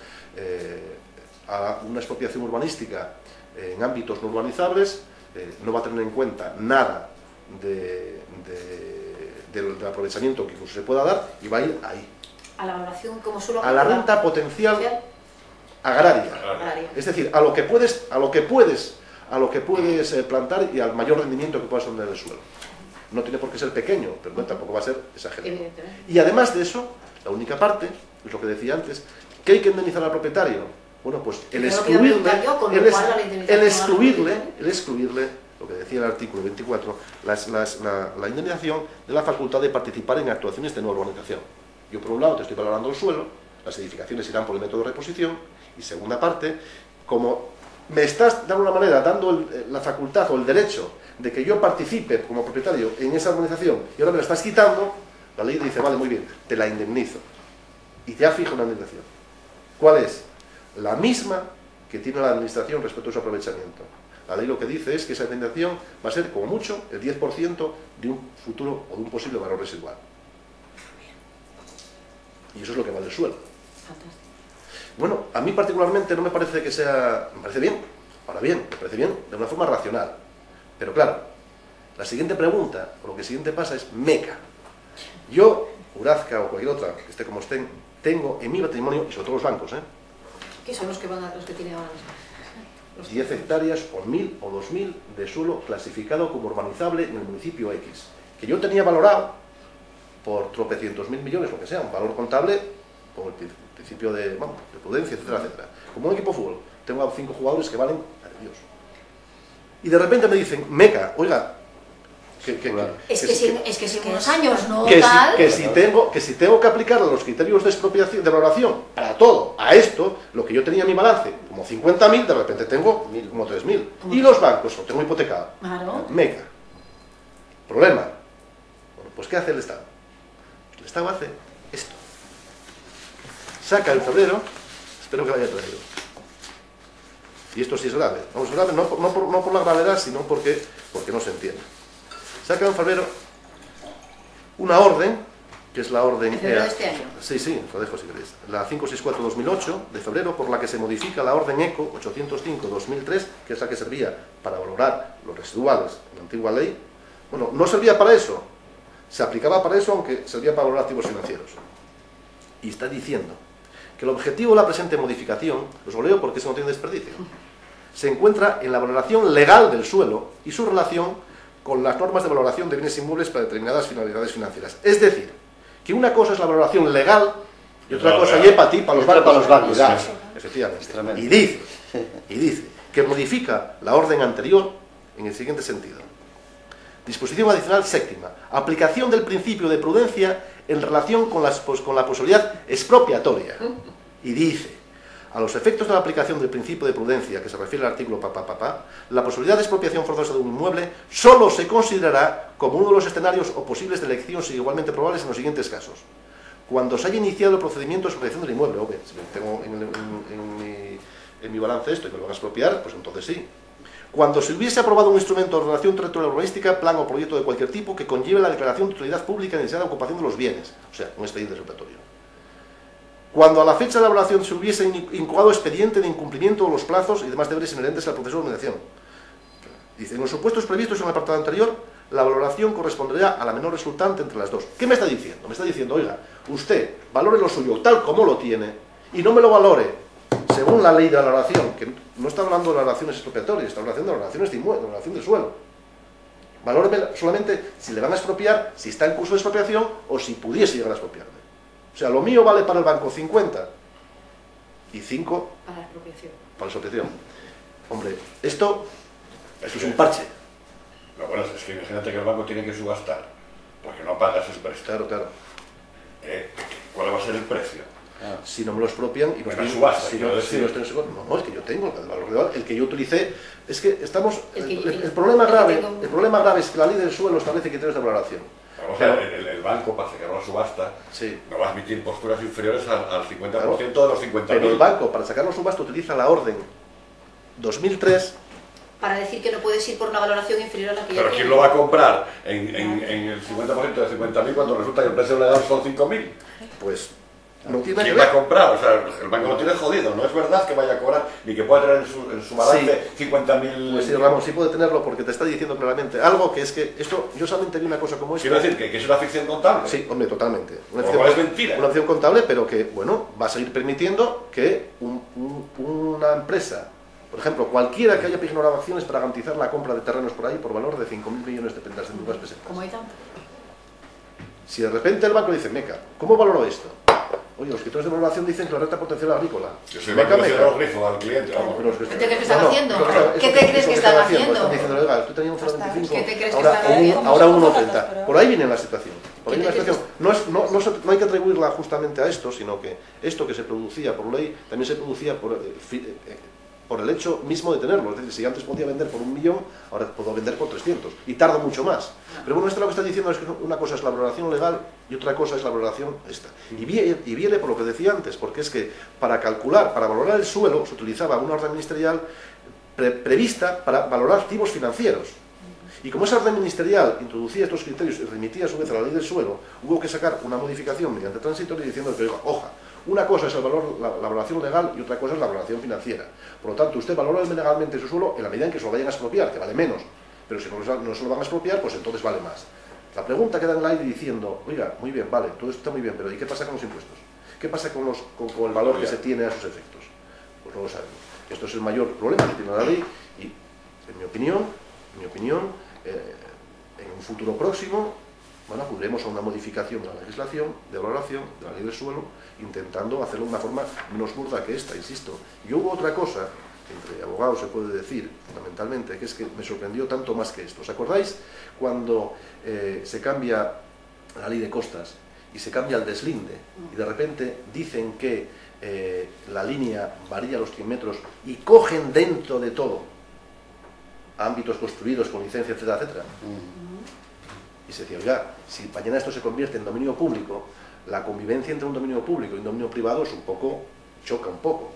a una expropiación urbanística en ámbitos no urbanizables no va a tener en cuenta nada del aprovechamiento que incluso se pueda dar y va a ir ahí. A la valoración como solo a la renta potencial agraria. Es decir, a lo que puedes plantar y al mayor rendimiento que puedas obtener del suelo. No tiene por qué ser pequeño, pero tampoco va a ser exagerado. Y además de eso, la única parte, es lo que decía antes, que hay que indemnizar al propietario. Bueno, pues el excluirle, lo que decía el artículo 24, la indemnización de la facultad de participar en actuaciones de nueva urbanización. Yo, por un lado, te estoy valorando el suelo, las edificaciones irán por el método de reposición, y segunda parte, como me estás de alguna manera dando la facultad o el derecho de que yo participe como propietario en esa urbanización y ahora me la estás quitando, la ley dice, vale, muy bien, te la indemnizo. Y ya fijo una indemnización. ¿Cuál es? La misma que tiene la administración respecto a su aprovechamiento. La ley lo que dice es que esa indemnización va a ser, como mucho, el 10% de un futuro o de un posible valor residual. Y eso es lo que vale el suelo. Fantástico. Bueno, a mí particularmente no me parece que sea... Me parece bien. Ahora bien, me parece bien de una forma racional. Pero claro, la siguiente pregunta, o lo que siguiente pasa es Meca. Yo, Urazca o cualquier otra, que esté como estén, tengo en mi patrimonio, y sobre todo los bancos, ¿qué son los que tienen ahora mismo? 10 hectáreas o 1000 o 2000 de suelo clasificado como urbanizable en el municipio X, que yo tenía valorado por tropecientos mil millones, lo que sea, un valor contable con el principio de prudencia, etcétera, etcétera. Como un equipo de fútbol, tengo a 5 jugadores que valen a Dios. Y de repente me dicen, Meca, oiga, es que si unos años no que si tengo que aplicar los criterios de expropiación, de valoración para todo, a esto, lo que yo tenía en mi balance, como 50.000, de repente tengo como 3.000. Y los bancos, lo tengo hipotecado. Claro. Meca. Problema. Bueno, pues ¿qué hace el Estado? El Estado hace esto. Saca en febrero, espero que lo haya traído. Y esto sí es grave. Vamos, grave no por la gravedad, sino porque no se entiende. Saca en febrero una orden, que es la orden... ¿En febrero de este año? Sí, lo dejo si queréis. La 564-2008 de febrero, por la que se modifica la orden ECO 805-2003, que es la que servía para valorar los residuales en la antigua ley. Bueno, no servía para eso. Se aplicaba para eso, aunque servía para valorar activos financieros. Y está diciendo que el objetivo de la presente modificación, os lo leo porque eso no tiene desperdicio, se encuentra en la valoración legal del suelo y su relación con las normas de valoración de bienes inmuebles para determinadas finalidades financieras. Es decir, que una cosa es la valoración legal y otra cosa es para ti, para los bancos. Efectivamente. Y dice que modifica la orden anterior en el siguiente sentido. Disposición adicional séptima. Aplicación del principio de prudencia en relación con la posibilidad expropiatoria. Y dice, a los efectos de la aplicación del principio de prudencia, que se refiere al artículo la posibilidad de expropiación forzosa de un inmueble solo se considerará como uno de los escenarios o posibles de elección igualmente probables en los siguientes casos. Cuando se haya iniciado el procedimiento de expropiación del inmueble, si tengo en mi balance esto y me lo van a expropiar, pues entonces sí. Cuando se hubiese aprobado un instrumento de ordenación territorial urbanística, plan o proyecto de cualquier tipo que conlleve la declaración de utilidad pública necesaria de ocupación de los bienes, o sea, un expediente expropiatorio. Cuando a la fecha de la elaboración se hubiese incoado expediente de incumplimiento de los plazos y demás deberes inherentes al proceso de organización. Dice, en los supuestos previstos en el apartado anterior, la valoración correspondería a la menor resultante entre las dos. ¿Qué me está diciendo? Me está diciendo, oiga, usted valore lo suyo tal como lo tiene y no me lo valore según la ley de la valoración, que no está hablando de valoraciones expropiatorias, está hablando de valoraciones de inmueble, de valoración del suelo. Valóreme solamente si le van a expropiar, si está en curso de expropiación o si pudiese llegar a expropiarme. O sea, lo mío vale para el banco 50 y 5 para la expropiación. Para la expropiación. Hombre, esto es un parche. Lo bueno es que imagínate que el banco tiene que subastar, porque no pagas el préstamo. Claro. ¿Cuál va a ser el precio? Si no me lo expropian y pues subasta, si no es que yo tengo el valor real, el que yo utilicé. Es que estamos. El problema grave es que la ley del suelo establece criterios de valoración. O sea, el banco, para sacar la subasta, no va a admitir posturas inferiores al 50% de los 50.000. Pero el banco, para sacar la subasta, utiliza la orden 2003. Para decir que no puedes ir por una valoración inferior a la que ya Pero ¿quién lo va a comprar en el 50% de 50.000 cuando resulta que el precio legal son 5.000? Pues no tiene ¿Quién va a comprar? O sea, el banco lo tiene jodido. No es verdad que vaya a cobrar ni que pueda tener en su balance 50.000... Pues sí, Ramón, sí puede tenerlo porque te está diciendo claramente algo que es que esto, yo solamente vi una cosa como esta. Quiero decir que es una ficción contable. Sí, hombre, totalmente. Es mentira. Una ficción contable, pero que, bueno, va a seguir permitiendo que una empresa, por ejemplo, cualquiera que haya ignorado acciones para garantizar la compra de terrenos por ahí por valor de 5.000 millones de pesetas. ¿Cómo hay tanto? Si de repente el banco dice, Meca, ¿cómo valoró esto? Oye, los criterios de valoración dicen que la renta potencial agrícola. Yo soy banco que cierro el grifo al cliente. ¿Qué te crees que están haciendo? ¿Qué te crees que están haciendo? Están diciendo, oiga, tú tenías un 0,25, ¿Qué te crees que están haciendo? ahora 1,30. Por ahí viene la situación. No hay que atribuirla justamente a esto, sino que esto que se producía por ley, también se producía por el hecho mismo de tenerlo. Es decir, si antes podía vender por 1 millón, ahora puedo vender por 300. Y tardo mucho más. Pero bueno, esto lo que está diciendo es que una cosa es la valoración legal y otra cosa es la valoración esta. Y viene por lo que decía antes, porque es que para valorar el suelo, se utilizaba una orden ministerial prevista para valorar activos financieros. Y como esa orden ministerial introducía estos criterios y remitía a su vez a la ley del suelo, hubo que sacar una modificación mediante transitoria diciendo que, oiga, una cosa es la valoración legal y otra cosa es la valoración financiera. Por lo tanto, usted valora legalmente su suelo en la medida en que se lo vayan a expropiar, que vale menos. Pero si no se lo van a expropiar, pues entonces vale más. La pregunta queda en el aire diciendo, oiga, muy bien, vale, todo esto está muy bien, pero ¿y qué pasa con los impuestos? ¿Qué pasa con el valor que se tiene a sus efectos? Pues no lo sabemos. Esto es el mayor problema que tiene la ley y, en mi opinión, en un futuro próximo, bueno, acudiremos a una modificación de la legislación de valoración de la ley del suelo, intentando hacerlo de una forma menos burda que esta, insisto. Y hubo otra cosa, que entre abogados se puede decir, fundamentalmente, que es que me sorprendió tanto más que esto. ¿Os acordáis cuando se cambia la ley de costas y se cambia el deslinde y de repente dicen que la línea varía los 100 metros y cogen dentro de todo ámbitos construidos con licencia, etcétera, etcétera? Y se decía, oiga, si mañana esto se convierte en dominio público, la convivencia entre un dominio público y un dominio privado es choca un poco.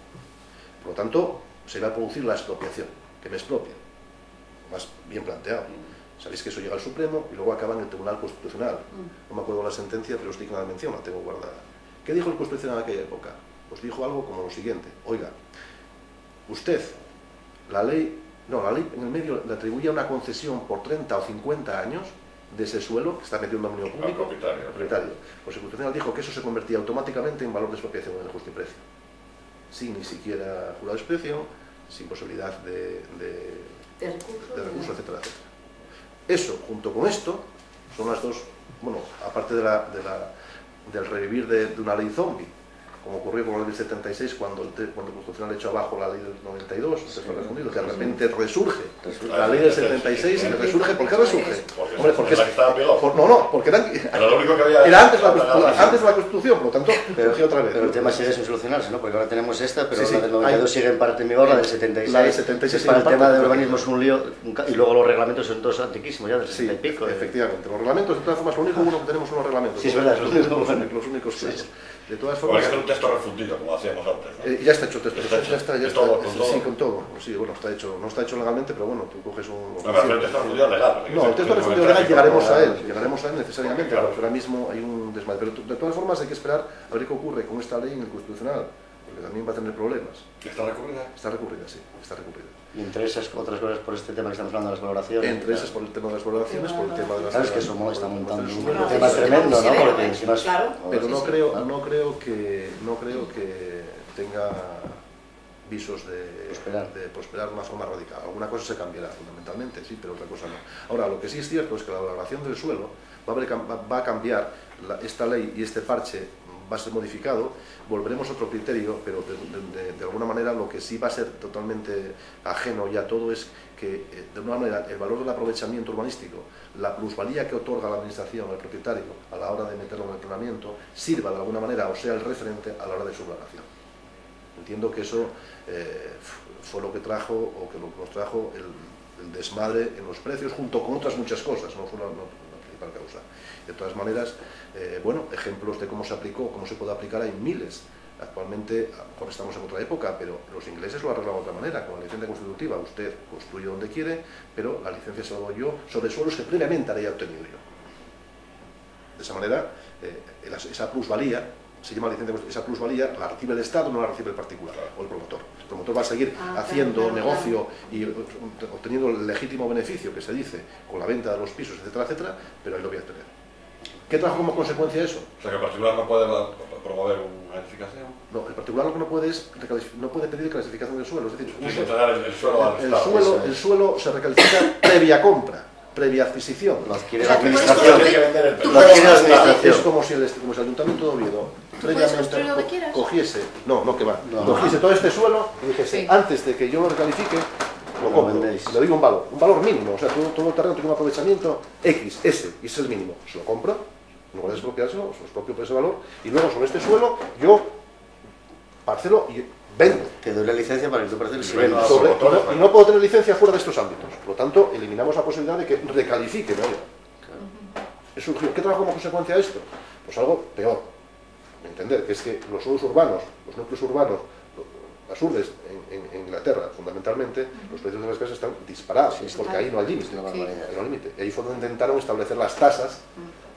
Por lo tanto, se va a producir la expropiación, que me expropia. Más bien planteado. Sabéis que eso llega al Supremo y luego acaba en el Tribunal Constitucional. No me acuerdo la sentencia, pero os digo una mención, la tengo guardada. ¿Qué dijo el Constitucional en aquella época? Pues dijo algo como lo siguiente, oiga, usted, la ley en el medio le atribuía una concesión por 30 o 50 años de ese suelo que está metido en dominio público, propietario. Pues el Constitucional dijo que eso se convertía automáticamente en valor de expropiación en el justo y precio, sin ni siquiera jurado de expropiación, sin posibilidad de recurso, etcétera, etcétera. Eso, junto con esto, son las dos, bueno, aparte del revivir de una ley zombie, como ocurrió con la ley del 76 cuando el Constitucional echó abajo la ley del 92, que de repente resurge la ley del 76 y resurge. ¿Por qué resurge? Hombre, porque era lo único que había. Era antes de la Constitución, por lo tanto, surgió otra vez. Pero el tema sigue sin solucionarse, ¿no? Porque ahora tenemos esta, pero la del 92 sigue en parte en vigor, la del 76. La del 76 para el tema de urbanismo es un lío, y luego los reglamentos son todos antiquísimos, ya del 60 y pico. Efectivamente, los reglamentos, de todas formas, lo único bueno que tenemos son los reglamentos. Sí, es verdad, los únicos claros. De todas formas, es un texto refundido, como hacíamos antes, ¿no? Ya está hecho el texto. Ya está. Sí, con todo. Sí, bueno, está hecho. No está hecho legalmente, pero bueno, tú coges un... No, pero el texto refundido legal. No, el texto refundido legal llegaremos a él necesariamente, claro. Ahora mismo hay un desmadre. Pero de todas formas hay que esperar a ver qué ocurre con esta ley en el Constitucional. porque también va a tener problemas. ¿Está recurrida? Está recurrida, sí, está recurrida. Y entre esas otras cosas por este tema que estamos hablando de las valoraciones. Entre esas por el tema de las valoraciones, por el tema de las... Sabes que eso está montando un tema tremendo, ¿no? Porque encima es... Pero no creo que tenga visos de prosperar de una forma radical. Alguna cosa se cambiará fundamentalmente, sí, pero otra cosa no. Ahora, lo que sí es cierto es que la valoración del suelo va a cambiar, esta ley y este parche va a ser modificado, volveremos a otro criterio, pero de alguna manera lo que sí va a ser totalmente ajeno ya todo es que, de alguna manera, el valor del aprovechamiento urbanístico, la plusvalía que otorga la administración al propietario a la hora de meterlo en el planeamiento, sirva de alguna manera o sea el referente a la hora de su valoración. Entiendo que eso fue lo que trajo, o que nos trajo el desmadre en los precios, junto con otras muchas cosas, no fue la principal causa. De todas maneras, bueno, ejemplos de cómo se aplicó, cómo se puede aplicar, hay miles. Actualmente, ahora estamos en otra época, pero los ingleses lo arreglan de otra manera, con la licencia constitutiva. Usted construye donde quiere, pero la licencia se la doy yo sobre suelos que previamente había obtenido yo. De esa manera, esa plusvalía, se llama licencia, esa plusvalía la recibe el Estado, no la recibe el particular o el promotor. El promotor va a seguir haciendo negocio y obteniendo el legítimo beneficio que se dice con la venta de los pisos, etcétera, etcétera, pero ahí lo voy a tener. ¿Qué trajo como consecuencia eso? O sea, que el particular no puede promover una edificación. No, el particular lo que no puede es no puede pedir clasificación del suelo. Es decir, el suelo se recalifica previa compra, previa adquisición. Lo adquiere la administración. Es como si el Ayuntamiento de Oviedo previamente cogiese, cogiese todo este suelo y dijese, antes de que yo lo recalifique, lo compro, le doy un valor mínimo, o sea, todo el terreno tiene un aprovechamiento X, S, y ese es el mínimo. Se lo compro, en lugar de expropiárselo, se lo expropio por ese valor, y luego sobre este suelo yo parcelo y vendo. Te doy la licencia para que tú parceles y vendas. Y no puedo tener licencia fuera de estos ámbitos. Por lo tanto, eliminamos la posibilidad de que recalifique. ¿Qué trajo como consecuencia esto? Pues algo peor. Entender que es que los suelos urbanos, los núcleos urbanos, las urbes en Inglaterra, fundamentalmente, los precios de las casas están disparados, porque ahí no hay límite. Y ahí fue donde intentaron establecer las tasas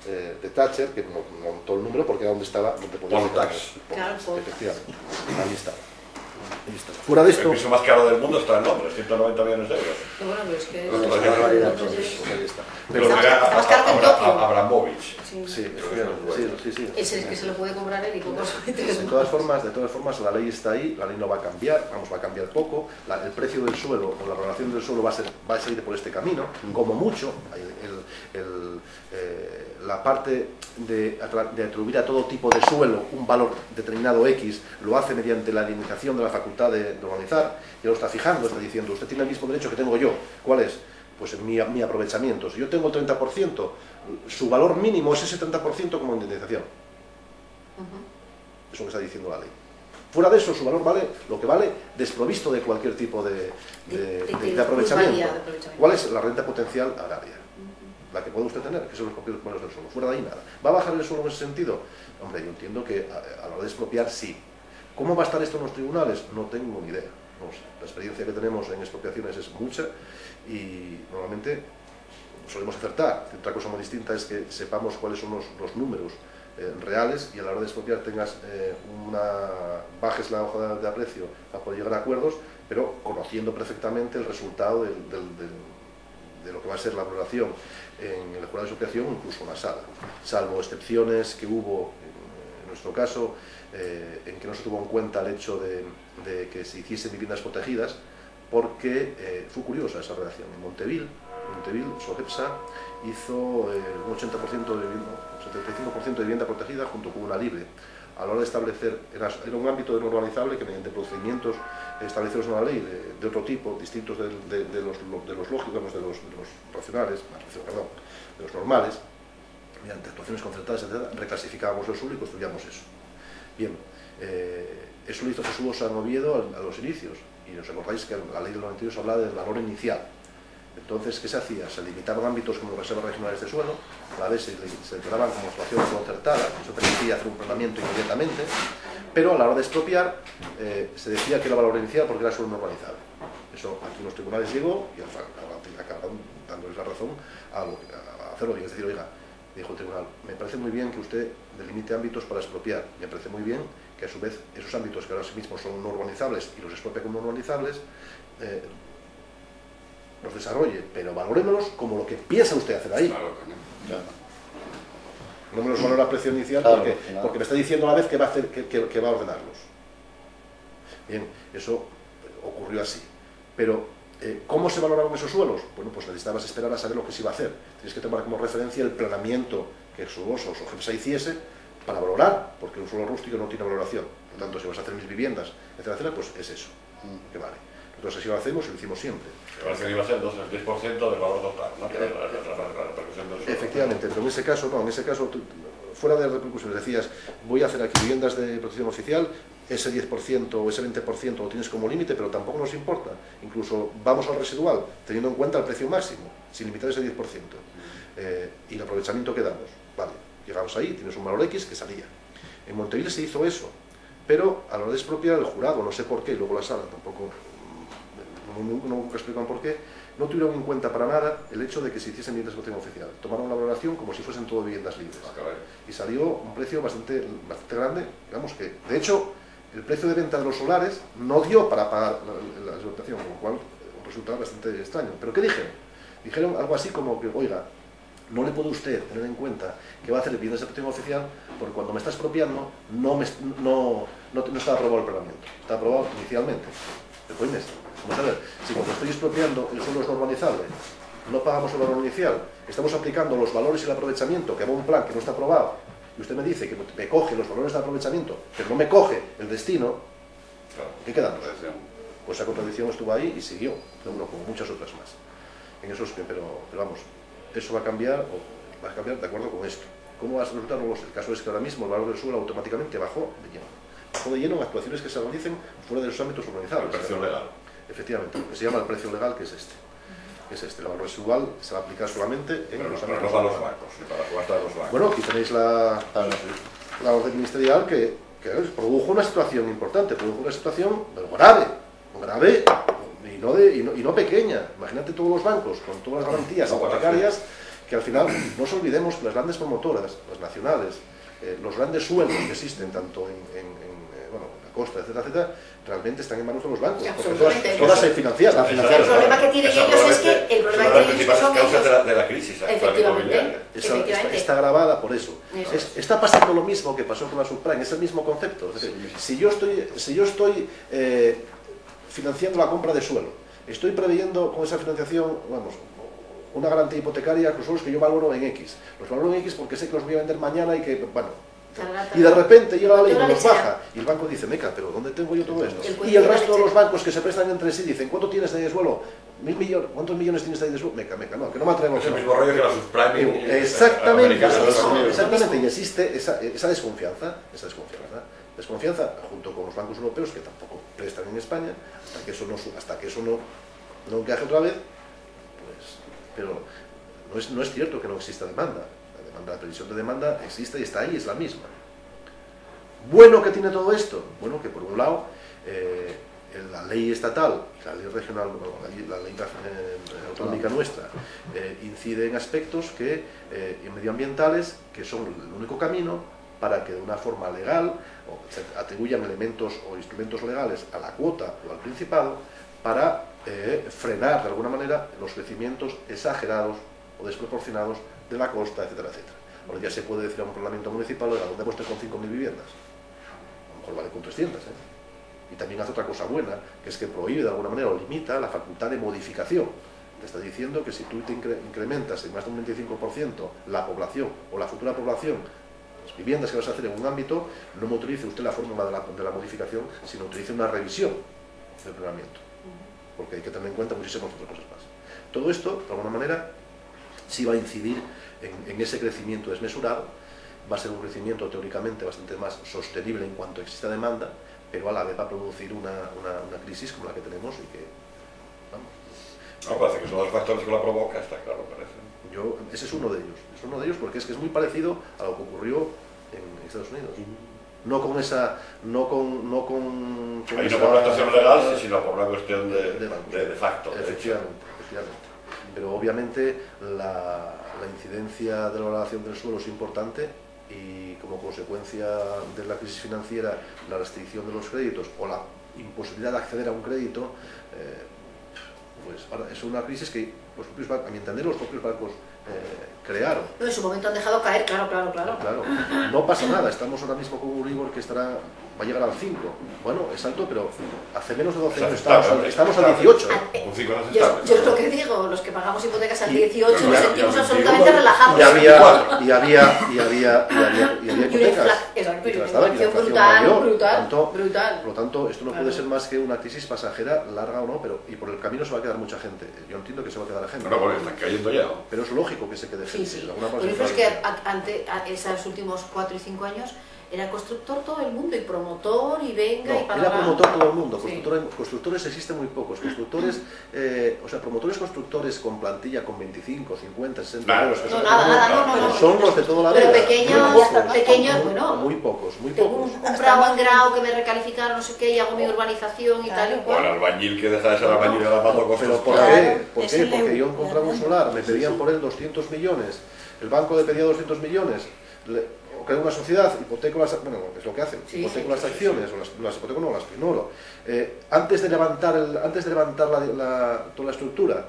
de Thatcher, que montó el número porque era donde estaba, donde podía meter. Efectivamente, ahí está. Fuera de esto... El piso más caro del mundo está en Londres, 190 millones de euros. Bueno, pero es que... Ahí está. Pero más caro que en Tokio. Abramovich. Sí. Es el que se lo puede comprar él y pocos metros. De todas formas, la ley está ahí, la ley no va a cambiar, va a cambiar poco, el precio del suelo o la valoración del suelo va a seguir por este camino, como mucho, la parte de atribuir a todo tipo de suelo un valor determinado X, lo hace mediante la limitación de la facultad de urbanizar, y lo está fijando, está diciendo, usted tiene el mismo derecho que tengo yo, ¿cuál es? Pues mi aprovechamiento. Si yo tengo el 30%, su valor mínimo es ese 30% como indemnización. Eso es lo que está diciendo la ley. Fuera de eso, su valor vale lo que vale desprovisto de cualquier tipo de aprovechamiento. ¿Cuál es la renta potencial agraria? La que puede usted tener, que son los propios valores del suelo. Fuera de ahí nada. ¿Va a bajar el suelo en ese sentido? Hombre, yo entiendo que a la hora de expropiar, sí. ¿Cómo va a estar esto en los tribunales? No tengo ni idea. No sé. La experiencia que tenemos en expropiaciones es mucha y normalmente solemos acertar. Otra cosa muy distinta es que sepamos cuáles son los números reales y a la hora de expropiar bajes la hoja de aprecio para poder llegar a acuerdos, pero conociendo perfectamente el resultado de lo que va a ser la valoración en el jurado de expropiación, incluso una sala, salvo excepciones que hubo en nuestro caso, en que no se tuvo en cuenta el hecho de que se hiciesen viviendas protegidas, porque fue curiosa esa redacción. En Monteville, SOGEPSA hizo un 80% de vivienda, 75% de vivienda protegida junto con una libre. A la hora de establecer, era un ámbito no urbanizable que mediante procedimientos establecidos en la ley de otro tipo, distintos de los lógicos, de los racionales, de los normales, mediante actuaciones concertadas, etc., reclasificábamos el suelo y construíamos eso. Bien, eso lo hizo Jesús San Oviedo a los inicios, y os acordáis que la ley del 92 hablaba del valor inicial. Entonces, ¿qué se hacía? Se limitaban ámbitos como reservas regionales de suelo, a la vez se declaraban como actuaciones concertadas, eso permitía hacer un planeamiento inmediatamente, pero a la hora de expropiar se decía que era valor inicial porque era suelo no urbanizable. Eso aquí en los tribunales llegó y acabaron dándoles la razón a hacerlo bien, es decir, oiga, Dijo el tribunal, me parece muy bien que usted delimite ámbitos para expropiar, me parece muy bien que a su vez esos ámbitos que ahora mismo son no urbanizables y los expropia como no urbanizables, los desarrolle, pero valorémoslos como lo que piensa usted hacer ahí. Claro. No me los valora a precio inicial porque me está diciendo a la vez que va a ordenarlos. Bien, eso ocurrió así. Pero, ¿cómo se valoraron esos suelos? Bueno, pues necesitabas esperar a saber lo que se iba a hacer. Tienes que tomar como referencia el planeamiento que Suboso o Sogepsa hiciese para valorar, porque un suelo rústico no tiene valoración. Por lo tanto, si vas a hacer mis viviendas, etcétera, etcétera, pues es eso, que vale. Nosotros así lo hacemos y lo hicimos siempre. Parece que iba a ser entonces el 10% del valor total, ¿no? La repercusión del suelo. Efectivamente, pero en ese caso, no, en ese caso, fuera de repercusiones, decías, voy a hacer aquí viviendas de protección oficial, ese 10% o ese 20% lo tienes como límite, pero tampoco nos importa. Incluso vamos al residual, teniendo en cuenta el precio máximo, sin limitar ese 10%. Y el aprovechamiento que damos. Vale, llegamos ahí, tienes un valor X que salía. En Monteville se hizo eso, pero a la hora de expropiar el jurado, no sé por qué, y luego la sala tampoco, nunca explican por qué, no tuvieron en cuenta para nada el hecho de que se hiciesen viviendas de protección oficial. Tomaron la valoración como si fuesen todo viviendas libres. Y salió un precio bastante grande, digamos que, de hecho, el precio de venta de los solares no dio para pagar la explotación, con lo cual resultaba bastante extraño. ¿Pero qué dijeron? Dijeron algo así como que, oiga, no le puede usted tener en cuenta que va a hacer viviendas de protección oficial porque cuando me está expropiando no está aprobado el planeamiento, está aprobado inicialmente. Después, vamos a ver, si cuando estoy expropiando el suelo es no urbanizable, no pagamos el valor inicial, estamos aplicando los valores y el aprovechamiento que va a un plan que no está aprobado, y usted me dice que me coge los valores de aprovechamiento, pero no me coge el destino, ¿qué quedamos? Pues esa contradicción estuvo ahí y siguió, como muchas otras más. En eso, pero vamos, eso va a cambiar de acuerdo con esto. ¿Cómo va a resultar? El caso es que ahora mismo el valor del suelo automáticamente bajó de lleno. Bajó de lleno en actuaciones que se realicen fuera de los ámbitos urbanizables. El precio legal. Efectivamente, lo que se llama el precio legal, que es este. El valor residual se va a aplicar solamente en los ámbitos para los bancos, y para la subasta de los bancos. Bueno, aquí tenéis la orden ministerial que produjo una situación importante, produjo una situación grave, y no pequeña. Imagínate todos los bancos con todas las garantías hipotecarias, que al final no nos olvidemos que las grandes promotoras, las nacionales, los grandes suelos que existen tanto en la costa, etcétera, etcétera, realmente están en manos de los bancos, porque todas se financian. El problema que tienen ellos es que son causas de la crisis efectivamente, está agravada por eso. Está pasando lo mismo que pasó con la subprime, es el mismo concepto. Es decir, si yo estoy financiando la compra de suelo, estoy preveyendo con esa financiación, una garantía hipotecaria con suelos que yo valoro en X. Los valoro en X porque sé que los voy a vender mañana y que, y de repente llega la ley y los baja, y el banco dice, meca, pero ¿dónde tengo yo todo esto? Y el resto de los bancos que se prestan entre sí dicen, ¿cuánto tienes de suelo? ¿Cuántos millones tienes de suelo? Meca, no, que no me atrevo. Es el mismo rollo que la subprime. Exactamente, y existe esa desconfianza, junto con los bancos europeos que tampoco prestan en España, hasta que eso no encaje otra vez, pues, pero no es cierto que no exista demanda. La previsión de demanda existe y está ahí, es la misma. ¿Bueno que tiene todo esto? Bueno, que por un lado, la ley estatal, la ley regional, la ley autonómica nuestra, incide en aspectos medioambientales que son el único camino para que de una forma legal se atribuyan elementos o instrumentos legales a la cuota o al principado para frenar de alguna manera los crecimientos exagerados o desproporcionados de la costa, etcétera, etcétera. Ahora ya se puede decir a un parlamento municipal, ¿a dónde hemos con 5.000 viviendas? A lo mejor vale con 300, Y también hace otra cosa buena, que es que prohíbe de alguna manera o limita la facultad de modificación. Te está diciendo que si tú te incrementas en más de un 25% la población o la futura población, las viviendas que vas a hacer en un ámbito, no me utilice usted la fórmula de la modificación, sino utilice una revisión del planeamiento. Porque hay que tener en cuenta muchísimas otras cosas más. Todo esto, de alguna manera, sí va a incidir en ese crecimiento desmesurado, va a ser un crecimiento teóricamente bastante más sostenible en cuanto exista demanda, pero a la vez va a producir una crisis como la que tenemos y que, No, parece que son los factores que la provoca, está claro, parece. Ese es uno de ellos, porque es que es muy parecido a lo que ocurrió en Estados Unidos. No con esa... No con ahí no por una actuación legal, sino por una cuestión de facto. Efectivamente. Pero obviamente la la incidencia de la valoración del suelo es importante y como consecuencia de la crisis financiera, la restricción de los créditos o la imposibilidad de acceder a un crédito, pues ahora es una crisis que, a mi entender, los propios bancos crearon. No, en su momento han dejado caer, claro. No pasa nada, estamos ahora mismo con un Euribor que va a llegar al 5. Bueno, es alto, pero hace menos de 12 años estamos al 18. Yo es lo que digo, los que pagamos hipotecas al 18 nos sentimos absolutamente relajados. Y había hipotecas. Exacto, y una inflación brutal. Por lo tanto, esto no puede ser más que una crisis pasajera, larga o no, y por el camino se va a quedar mucha gente. Yo entiendo que se va a quedar gente. No, porque están cayendo ya. Pero es lógico que se quede gente. Sí. Lo único es que esos últimos 4 y 5 años era constructor todo el mundo, y promotor, y venga, y para... Era promotor todo el mundo, constructores existen muy pocos, constructores, promotores constructores con plantilla con 25, 50, 60 euros, no, son los de toda la vida. Pero pequeños, bueno, muy pocos. Tengo un bravo en grado que me recalificaron, no sé qué, y hago mi urbanización y tal y cual. Bueno, albañil que deja de ser albañil y ahora paso cosas. ¿Pero por qué? Porque yo encontraba un solar, me pedían por él 200 millones, el banco le pedía 200 millones, creo una sociedad, hipoteco las, bueno, es lo que hacen, hipoteco las acciones, o las hipoteco no, las ignoro. Antes de levantar toda la estructura,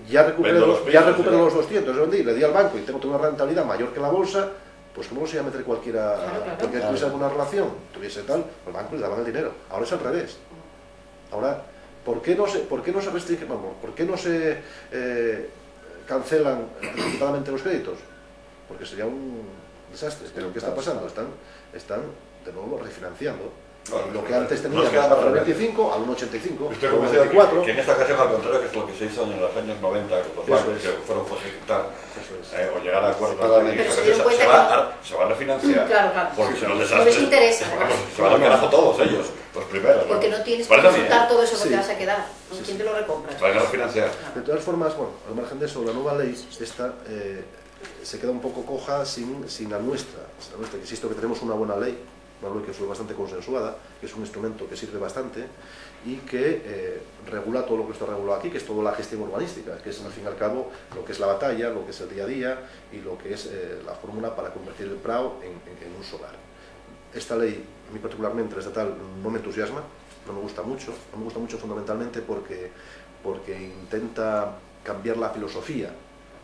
ya recupero los 200, le di al banco y tengo una rentabilidad mayor que la bolsa, pues ¿cómo no se iba a meter cualquiera, porque tuviese alguna relación, tuviese tal, el banco le daban el dinero. Ahora es al revés. Ahora, ¿por qué no se restringen, por qué no se cancelan anticipadamente los créditos? Porque sería un desastre. Pero ¿qué está pasando? Están de nuevo refinanciando. Lo que antes teníamos al 25, al 1,85, Estoy convencido de que en esta ocasión, al contrario, que es lo que se hizo en los años 90 con los bancos, que fueron ejecutar o llegar a acuerdos, se va a refinanciar. Claro. Porque si no, no les interesa. Se van a carajo todos ellos, los primeros. Porque no tienes que disfrutar todo eso que te vas a quedar. ¿Quién te lo recompra? Van a refinanciar. De todas formas, bueno, al margen de eso, la nueva ley esta se queda un poco coja sin la nuestra. Que insisto que tenemos una buena ley, una ley que fue bastante consensuada, que es un instrumento que sirve bastante y que regula todo lo que está regulado aquí, que es toda la gestión urbanística, que es al fin y al cabo lo que es la batalla, lo que es el día a día y lo que es la fórmula para convertir el PRAO en un solar. Esta ley, a mí particularmente, la estatal, no me entusiasma, no me gusta mucho fundamentalmente porque intenta cambiar la filosofía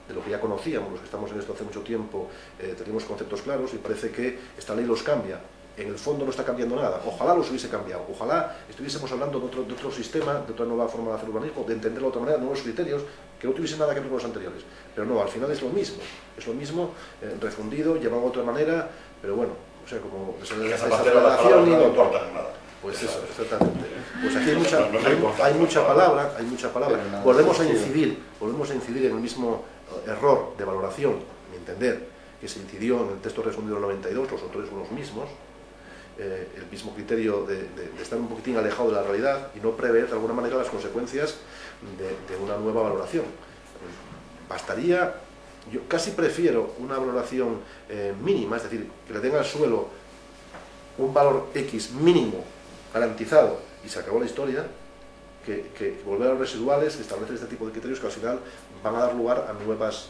de lo que ya conocíamos, los que estamos en esto hace mucho tiempo, teníamos conceptos claros y parece que esta ley los cambia. En el fondo no está cambiando nada. Ojalá los hubiese cambiado, ojalá estuviésemos hablando de otro sistema, de otra nueva forma de hacer urbanismo, de entenderlo de otra manera, nuevos criterios, que no tuviesen nada que ver con los anteriores. Pero no, al final es lo mismo, refundido, llevado de otra manera, pero bueno, o sea, como esa relación no importa nada. Pues eso, exactamente. Pues aquí hay mucha palabra. Volvemos a incidir en el mismo error de valoración, a mi entender, que se incidió en el texto refundido del 92, los autores son los mismos, el mismo criterio de estar un poquitín alejado de la realidad y no prever de alguna manera las consecuencias de una nueva valoración. Bastaría, yo casi prefiero una valoración mínima, es decir, que le den al suelo un valor X mínimo garantizado y se acabó la historia, que volver a los residuales, que establecer este tipo de criterios que al final van a dar lugar a nuevas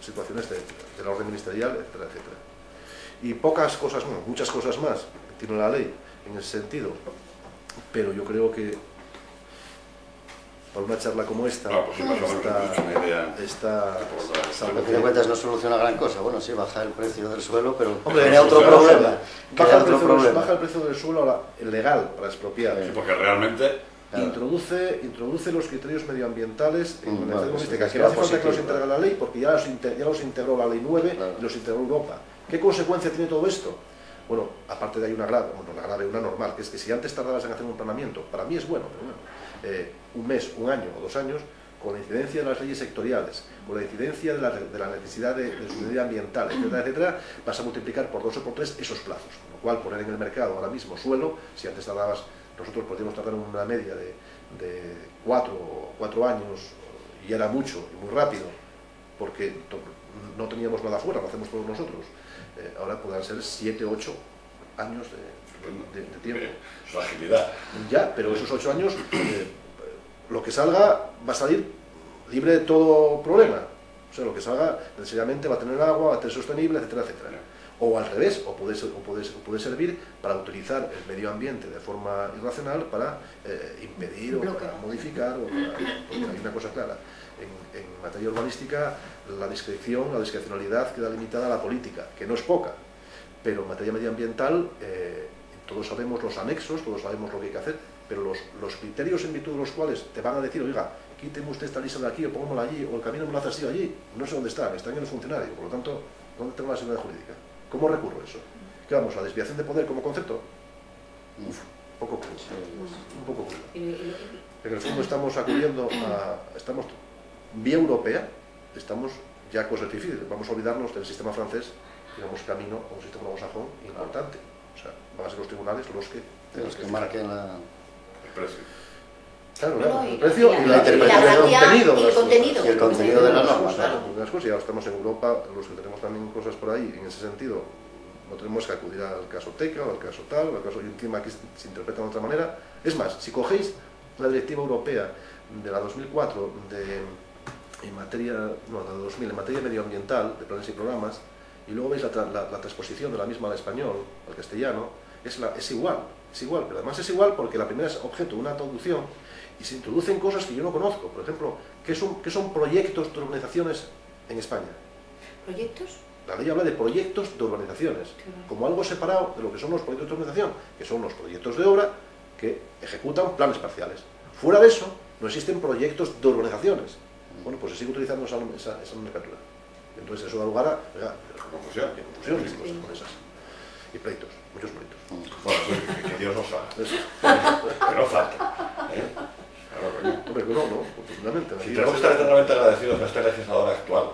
situaciones de la orden ministerial, etcétera, etcétera. Y muchas cosas más tiene la ley en ese sentido, pero yo creo que para una charla como esta, a fin de cuentas no soluciona gran cosa. Bueno, sí, baja el precio del suelo, pero crea otro problema. Baja el precio del suelo legal para expropiar. Sí, porque realmente introduce los criterios medioambientales en la urbanística, que no hace falta que los integre la ley, porque ya los integró la ley 9 y los integró Europa. ¿Qué consecuencia tiene todo esto? Bueno, aparte de ahí una grave, una normal, que es que si antes tardabas en hacer un planeamiento, para mí es bueno, pero bueno, un mes, un año o 2 años, con la incidencia de las leyes sectoriales, con la incidencia de la necesidad de sostenibilidad ambiental, etcétera, etcétera, vas a multiplicar por 2 o por 3 esos plazos, con lo cual poner en el mercado ahora mismo suelo, si antes tardabas, nosotros podríamos tardar una media de 4 años, y era mucho y muy rápido, porque no teníamos nada fuera, lo hacemos todos nosotros. Ahora podrán ser 7, 8 años de tiempo. Su agilidad. Ya, pero esos 8 años, lo que salga va a salir libre de todo problema. O sea, lo que salga necesariamente va a tener agua, va a tener sostenible, etcétera, etcétera. O al revés, o puede servir para utilizar el medio ambiente de forma irracional para impedir o para modificar. Porque hay una cosa clara, en materia urbanística la discrecionalidad queda limitada a la política, que no es poca, pero en materia medioambiental todos sabemos los anexos, todos sabemos lo que hay que hacer, pero los criterios en virtud de los cuales te van a decir, oiga, quíteme usted esta lista de aquí o pongámosla allí, o el camino me lo hace así allí, no sé dónde están en el funcionario, por lo tanto, ¿dónde tengo la seguridad jurídica? ¿Cómo recurro a eso? ¿Qué vamos, la desviación de poder como concepto? Uf, un poco crudo. Un poco crudo. En el fondo estamos acudiendo estamos vía europea, estamos ya cosas difíciles. Vamos a olvidarnos del sistema francés, digamos, camino a un sistema anglosajón importante. O sea, van a ser los tribunales los que marquen el precio. Claro, el precio y la interpretación del contenido. Y el contenido de las normas. Y ahora estamos en Europa, los que tenemos también cosas por ahí, en ese sentido, no tenemos que acudir al caso TECA, o al caso tal, o al caso encima que se interpreta de otra manera. Es más, si cogéis la directiva europea de la 2004 en materia medioambiental, de planes y programas, y luego veis la transposición de la misma al español, al castellano, es igual, pero además es igual porque la primera es objeto de una traducción y se introducen cosas que yo no conozco. Por ejemplo, ¿qué son proyectos de urbanizaciones en España? ¿Proyectos? La ley habla de proyectos de urbanizaciones, como algo separado de lo que son los proyectos de urbanización, que son los proyectos de obra que ejecutan planes parciales. Fuera de eso, no existen proyectos de urbanizaciones. Bueno, pues se sigue utilizando esa nomenclatura. Entonces eso da lugar a confusiones y pleitos, muchos pleitos. Bueno, que Dios nos haga. Que no falta. Claro, coño. Hombre, no, profundamente. Si tenemos que estar eternamente agradecidos a este legislador actual.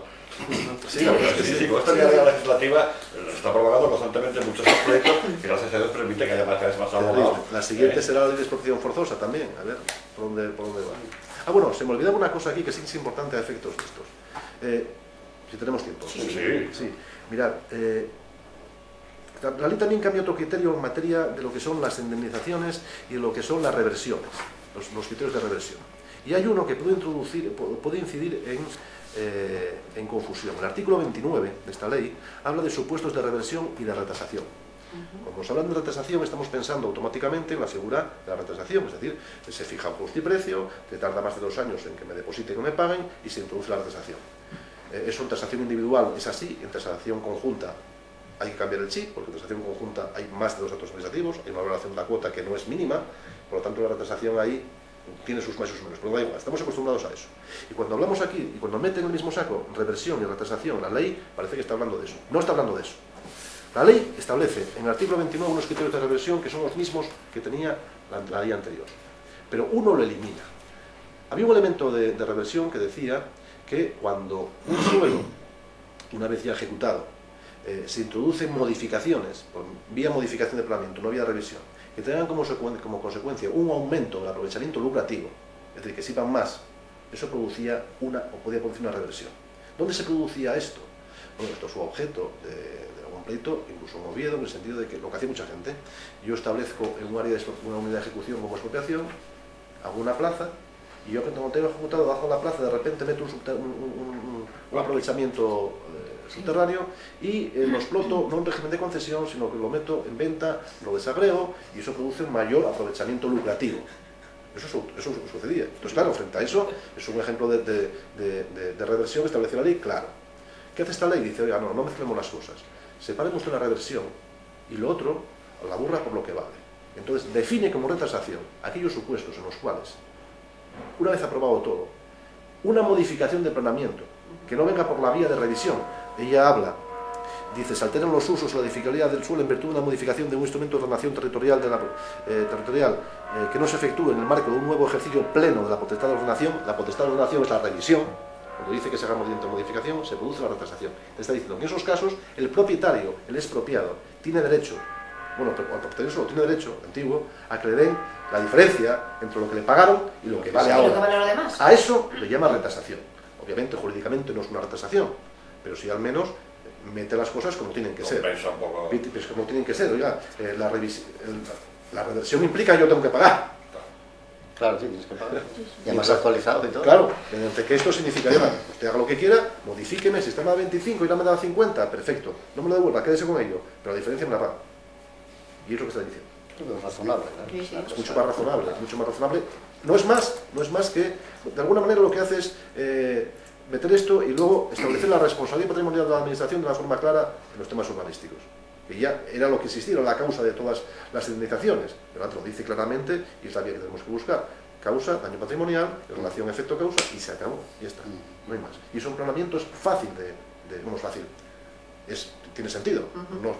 Sí, la verdad es que sí. Con esta línea legislativa está provocando constantemente muchos proyectos que gracias a Dios permite que haya cada vez más abogados. La siguiente será la ley de expropiación forzosa también, a ver por dónde va. Ah, bueno, se me olvidaba una cosa aquí que sí es importante a efectos de estos. Si tenemos tiempo. Sí. Mirad, la ley también cambia otro criterio en materia de lo que son las indemnizaciones y de lo que son las reversiones, los criterios de reversión. Y hay uno que puede incidir en confusión. El artículo 29 de esta ley habla de supuestos de reversión y de retasación. Cuando nos hablan de retasación estamos pensando automáticamente en la figura de la retasación, es decir, se fija un coste y precio, que tarda más de 2 años en que me depositen o me paguen y se introduce la retasación. Eso en tasación individual es así, en tasación conjunta hay que cambiar el chip, porque en tasación conjunta hay más de 2 actos administrativos, hay una valoración de la cuota que no es mínima, por lo tanto la retasación ahí tiene sus más y sus menos, pero da igual, estamos acostumbrados a eso. Y cuando hablamos aquí, y cuando meten en el mismo saco reversión y retasación, la ley parece que está hablando de eso. No está hablando de eso. La ley establece en el artículo 29 unos criterios de reversión que son los mismos que tenía la ley anterior, pero uno lo elimina. Había un elemento de reversión que decía que cuando un suelo, una vez ya ejecutado, se introducen modificaciones, por vía modificación de planeamiento, no vía revisión, que tengan como consecuencia un aumento del aprovechamiento lucrativo, es decir, que sirvan más, eso producía o podía producir una reversión. ¿Dónde se producía esto? Bueno, esto fue objeto de algún pleito, incluso en Oviedo, en el sentido de que lo que hace mucha gente, yo establezco en un área de una unidad de ejecución como expropiación, hago una plaza, y yo cuando tengo ejecutado bajo la plaza, de repente meto un aprovechamiento subterráneo y lo exploto no en régimen de concesión, sino que lo meto en venta, lo desagrego y eso produce un mayor aprovechamiento lucrativo. Eso sucedía. Entonces, claro, frente a eso, es un ejemplo de reversión que establece la ley, claro. ¿Qué hace esta ley? Dice, oiga, no mezclemos las cosas. Separen usted la reversión y lo otro, la burra por lo que vale. Entonces, define como retasación aquellos supuestos en los cuales, una vez aprobado todo, una modificación de planeamiento, que no venga por la vía de revisión. Ella habla, dice, se alteran los usos o la edificabilidad del suelo en virtud de una modificación de un instrumento de ordenación territorial, que no se efectúe en el marco de un nuevo ejercicio pleno de la potestad de ordenación. La potestad de ordenación es la revisión. Cuando dice que se haga mediante modificación, se produce la retasación. Está diciendo que en esos casos, el propietario, el expropiado, tiene derecho, bueno, pero al propietario solo tiene derecho, antiguo, a que le den la diferencia entre lo que le pagaron y lo que vale ahora. ¿Y lo que vale lo demás? A eso le llama retasación. Obviamente, jurídicamente no es una retasación, pero sí al menos mete las cosas como tienen que ser. Como tienen que ser. Oiga, la reversión implica que yo tengo que pagar. Claro, sí, tienes que pagar. Y además actualizado y todo. Claro, mediante que esto significaría, usted haga lo que quiera, modifíqueme, si está a 25 y la me da 50, perfecto, no me lo devuelva, quédese con ello, pero la diferencia me la paga. Y es lo que está diciendo. Es razonable, ¿no? Sí, sí. Es mucho más razonable, es mucho más razonable. No es más que, de alguna manera lo que hace es meter esto y luego establecer la responsabilidad patrimonial de la administración de una forma clara en los temas urbanísticos. Que ya era lo que existía, era la causa de todas las indemnizaciones. El otro dice claramente, y es la vía que tenemos que buscar: causa, daño patrimonial, relación efecto-causa, y se acabó, y ya está, no hay más. Y son planeamientos fácil bueno, fácil, tiene sentido,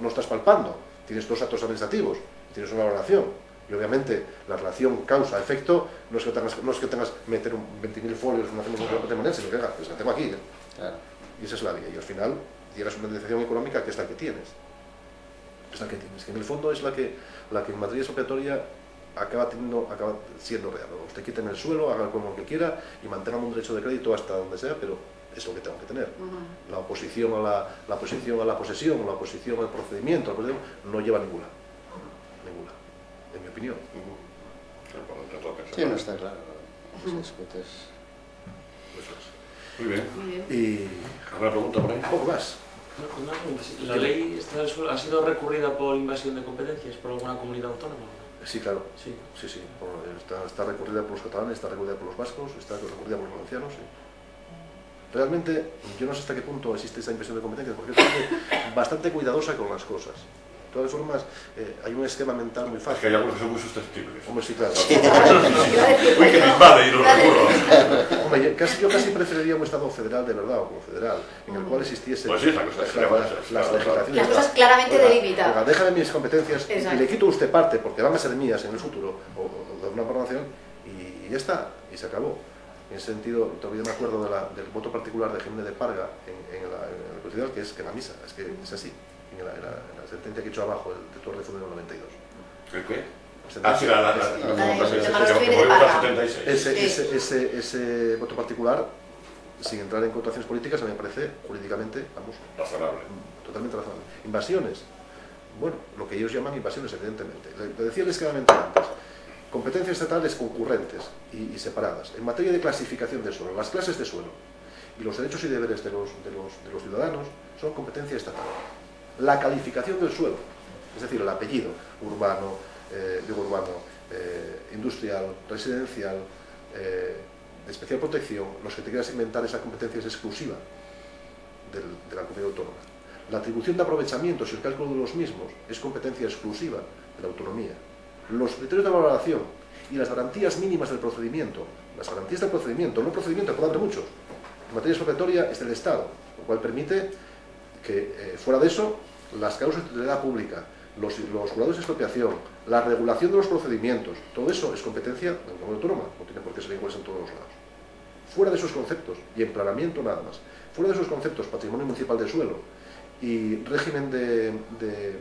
no estás palpando, tienes dos actos administrativos, tienes una relación, y obviamente la relación causa-efecto no es que tengas que meter 20.000 folios en una relación patrimonial, sino que pues la tengo aquí, Claro. y esa es la vía, y al final llegas a una indemnización económica que es la que tienes. Es la que tienes, que en el fondo es la que en materia expropiatoria acaba siendo real. Usted quíteme el suelo, haga como que quiera y manténgame un derecho de crédito hasta donde sea, pero es lo que tengo que tener. La oposición a la posesión, la oposición al procedimiento, no lleva ninguna, en mi opinión. Sí, no está claro. Muy bien. Y ¿Alguna pregunta por ahí? un poco más. Una pregunta, ¿la ley esta del suelo ha sido recurrida por invasión de competencias por alguna comunidad autónoma? Sí, claro. Sí. Sí. Está recurrida por los catalanes, está recurrida por los vascos, está recurrida por los valencianos. Sí. Realmente, yo no sé hasta qué punto existe esa invasión de competencias, porque es bastante cuidadosa con las cosas. De todas formas, hay un esquema mental muy fácil. Es que hay algunos que son muy susceptibles. Hombre, sí, claro. Uy, que me invade y lo recurro. Hombre, yo casi preferiría un Estado federal de verdad, o como federal, en el cual existiese Pues sí, la cosa es que las legislaciones. Las cosas claramente delimitadas. Oiga, déjame mis competencias Exacto. y le quito a usted parte, porque van a ser mías en el futuro, o de una programación, y ya está, y se acabó. En ese sentido, todavía me acuerdo del voto particular de Jiménez de Parga en el Constitucional, que es que la misa, es que es así, en la sentencia que he hecho abajo de Torre Fundo del 92. ¿El qué? Ese voto particular, sin entrar en connotaciones políticas, a mí me parece jurídicamente, razonable. Totalmente razonable. Invasiones, bueno, lo que ellos llaman invasiones, evidentemente. Le decía claramente antes, competencias estatales concurrentes y separadas. En materia de clasificación de suelo, las clases de suelo y los derechos y deberes de los ciudadanos son competencia estatal. La calificación del suelo, es decir, el apellido urbano, industrial, residencial, de especial protección, los que te quieras inventar, esa competencia es exclusiva de la comunidad autónoma. La atribución de aprovechamientos y el cálculo de los mismos es competencia exclusiva de la autonomía. Los criterios de valoración y las garantías mínimas del procedimiento, las garantías del procedimiento, no procedimiento, por tanto muchos, en materia expropiatoria es del Estado, lo cual permite que fuera de eso las causas de utilidad pública, los jurados de expropiación, la regulación de los procedimientos, todo eso es competencia de la comunidad autónoma, no tiene por qué ser iguales en todos los lados. Fuera de esos conceptos, y en planeamiento nada más, fuera de esos conceptos, patrimonio municipal de suelo y régimen de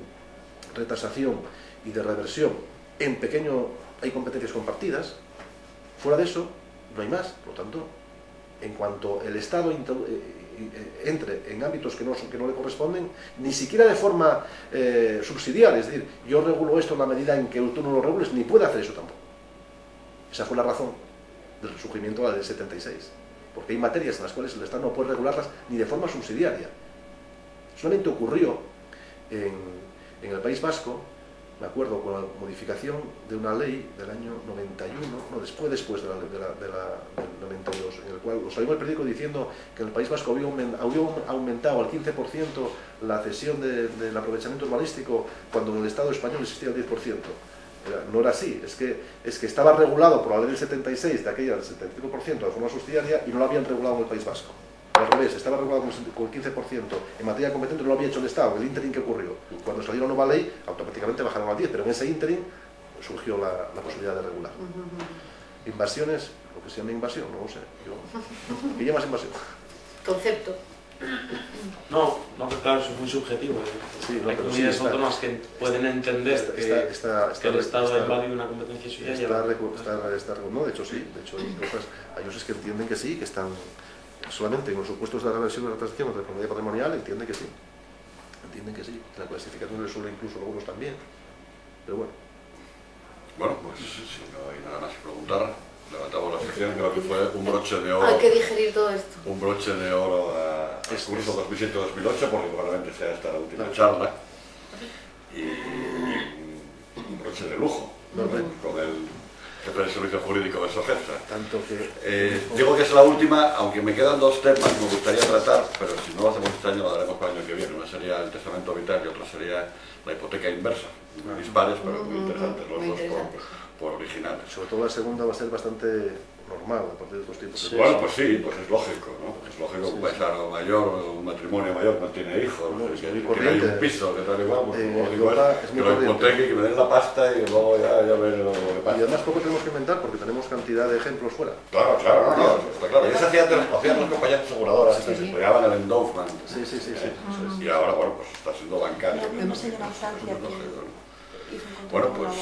retasación y de reversión, en pequeño hay competencias compartidas, fuera de eso no hay más. Por lo tanto, en cuanto el Estado entre en ámbitos que no le corresponden, ni siquiera de forma subsidiaria, es decir, yo regulo esto en la medida en que tú no lo regules, ni puede hacer eso tampoco. Esa fue la razón del surgimiento de la ley 76, porque hay materias en las cuales el Estado no puede regularlas ni de forma subsidiaria. Solamente ocurrió en el País Vasco, me acuerdo, con la modificación de una ley del año 91, no, después de la 92, en el cual salió el periódico diciendo que en el País Vasco había aumentado al 15% la cesión del aprovechamiento urbanístico cuando en el Estado español existía el 10%. No era así, es que estaba regulado por la ley del 76, de aquella del 75% de forma subsidiaria, y no lo habían regulado en el País Vasco. Al revés, estaba regulado con el 15% en materia competente, no lo había hecho el Estado, el ínterin que ocurrió. Cuando salió la nueva ley, automáticamente bajaron al 10%, pero en ese ínterin surgió la posibilidad de regular. Invasiones, lo que se llama invasión, no lo sé. ¿Qué llamas invasión? Concepto. No, claro, eso es muy subjetivo. Sí, hay comunidades autónomas que pueden entender que el Estado ha invadido una competencia suya. No, de hecho sí, hay otros que entienden que sí, que están solamente en los supuestos de la reversión de la transacción de la comunidad patrimonial, entienden que sí, la clasificación del suelo incluso algunos también, pero bueno. Bueno, pues si no hay nada más que preguntar. levantamos la sección, creo que fue un broche de oro. Hay que digerir todo esto. Un broche de oro al curso 2007-2008, porque probablemente sea esta la última charla. Y un broche de lujo, con el jefe del servicio jurídico de SOGEPSA. Digo que es la última, aunque me quedan dos temas que me gustaría tratar, pero si no lo hacemos este año lo haremos para el año que viene. Una sería el testamento vital y otra sería la hipoteca inversa. Muy dispares, pero muy interesantes los dos por originales. Sobre todo la segunda va a ser bastante normal a partir de estos tiempos. Sí, bueno, pues sí, pues es lógico, ¿no? Es lógico que un paisano mayor, un matrimonio mayor no tiene hijos, no, que hay un piso, que tal igual, pues lógico es que lo hipoteque y que me den la pasta y luego ya veré lo que pasa. Y además poco tenemos que inventar porque tenemos cantidad de ejemplos fuera. Claro, está claro. Y eso hacían las compañías aseguradoras, se pegaban el endorsement. Sí. Y ahora, bueno, pues está siendo bancario. Hemos tenido una Francia bueno, pues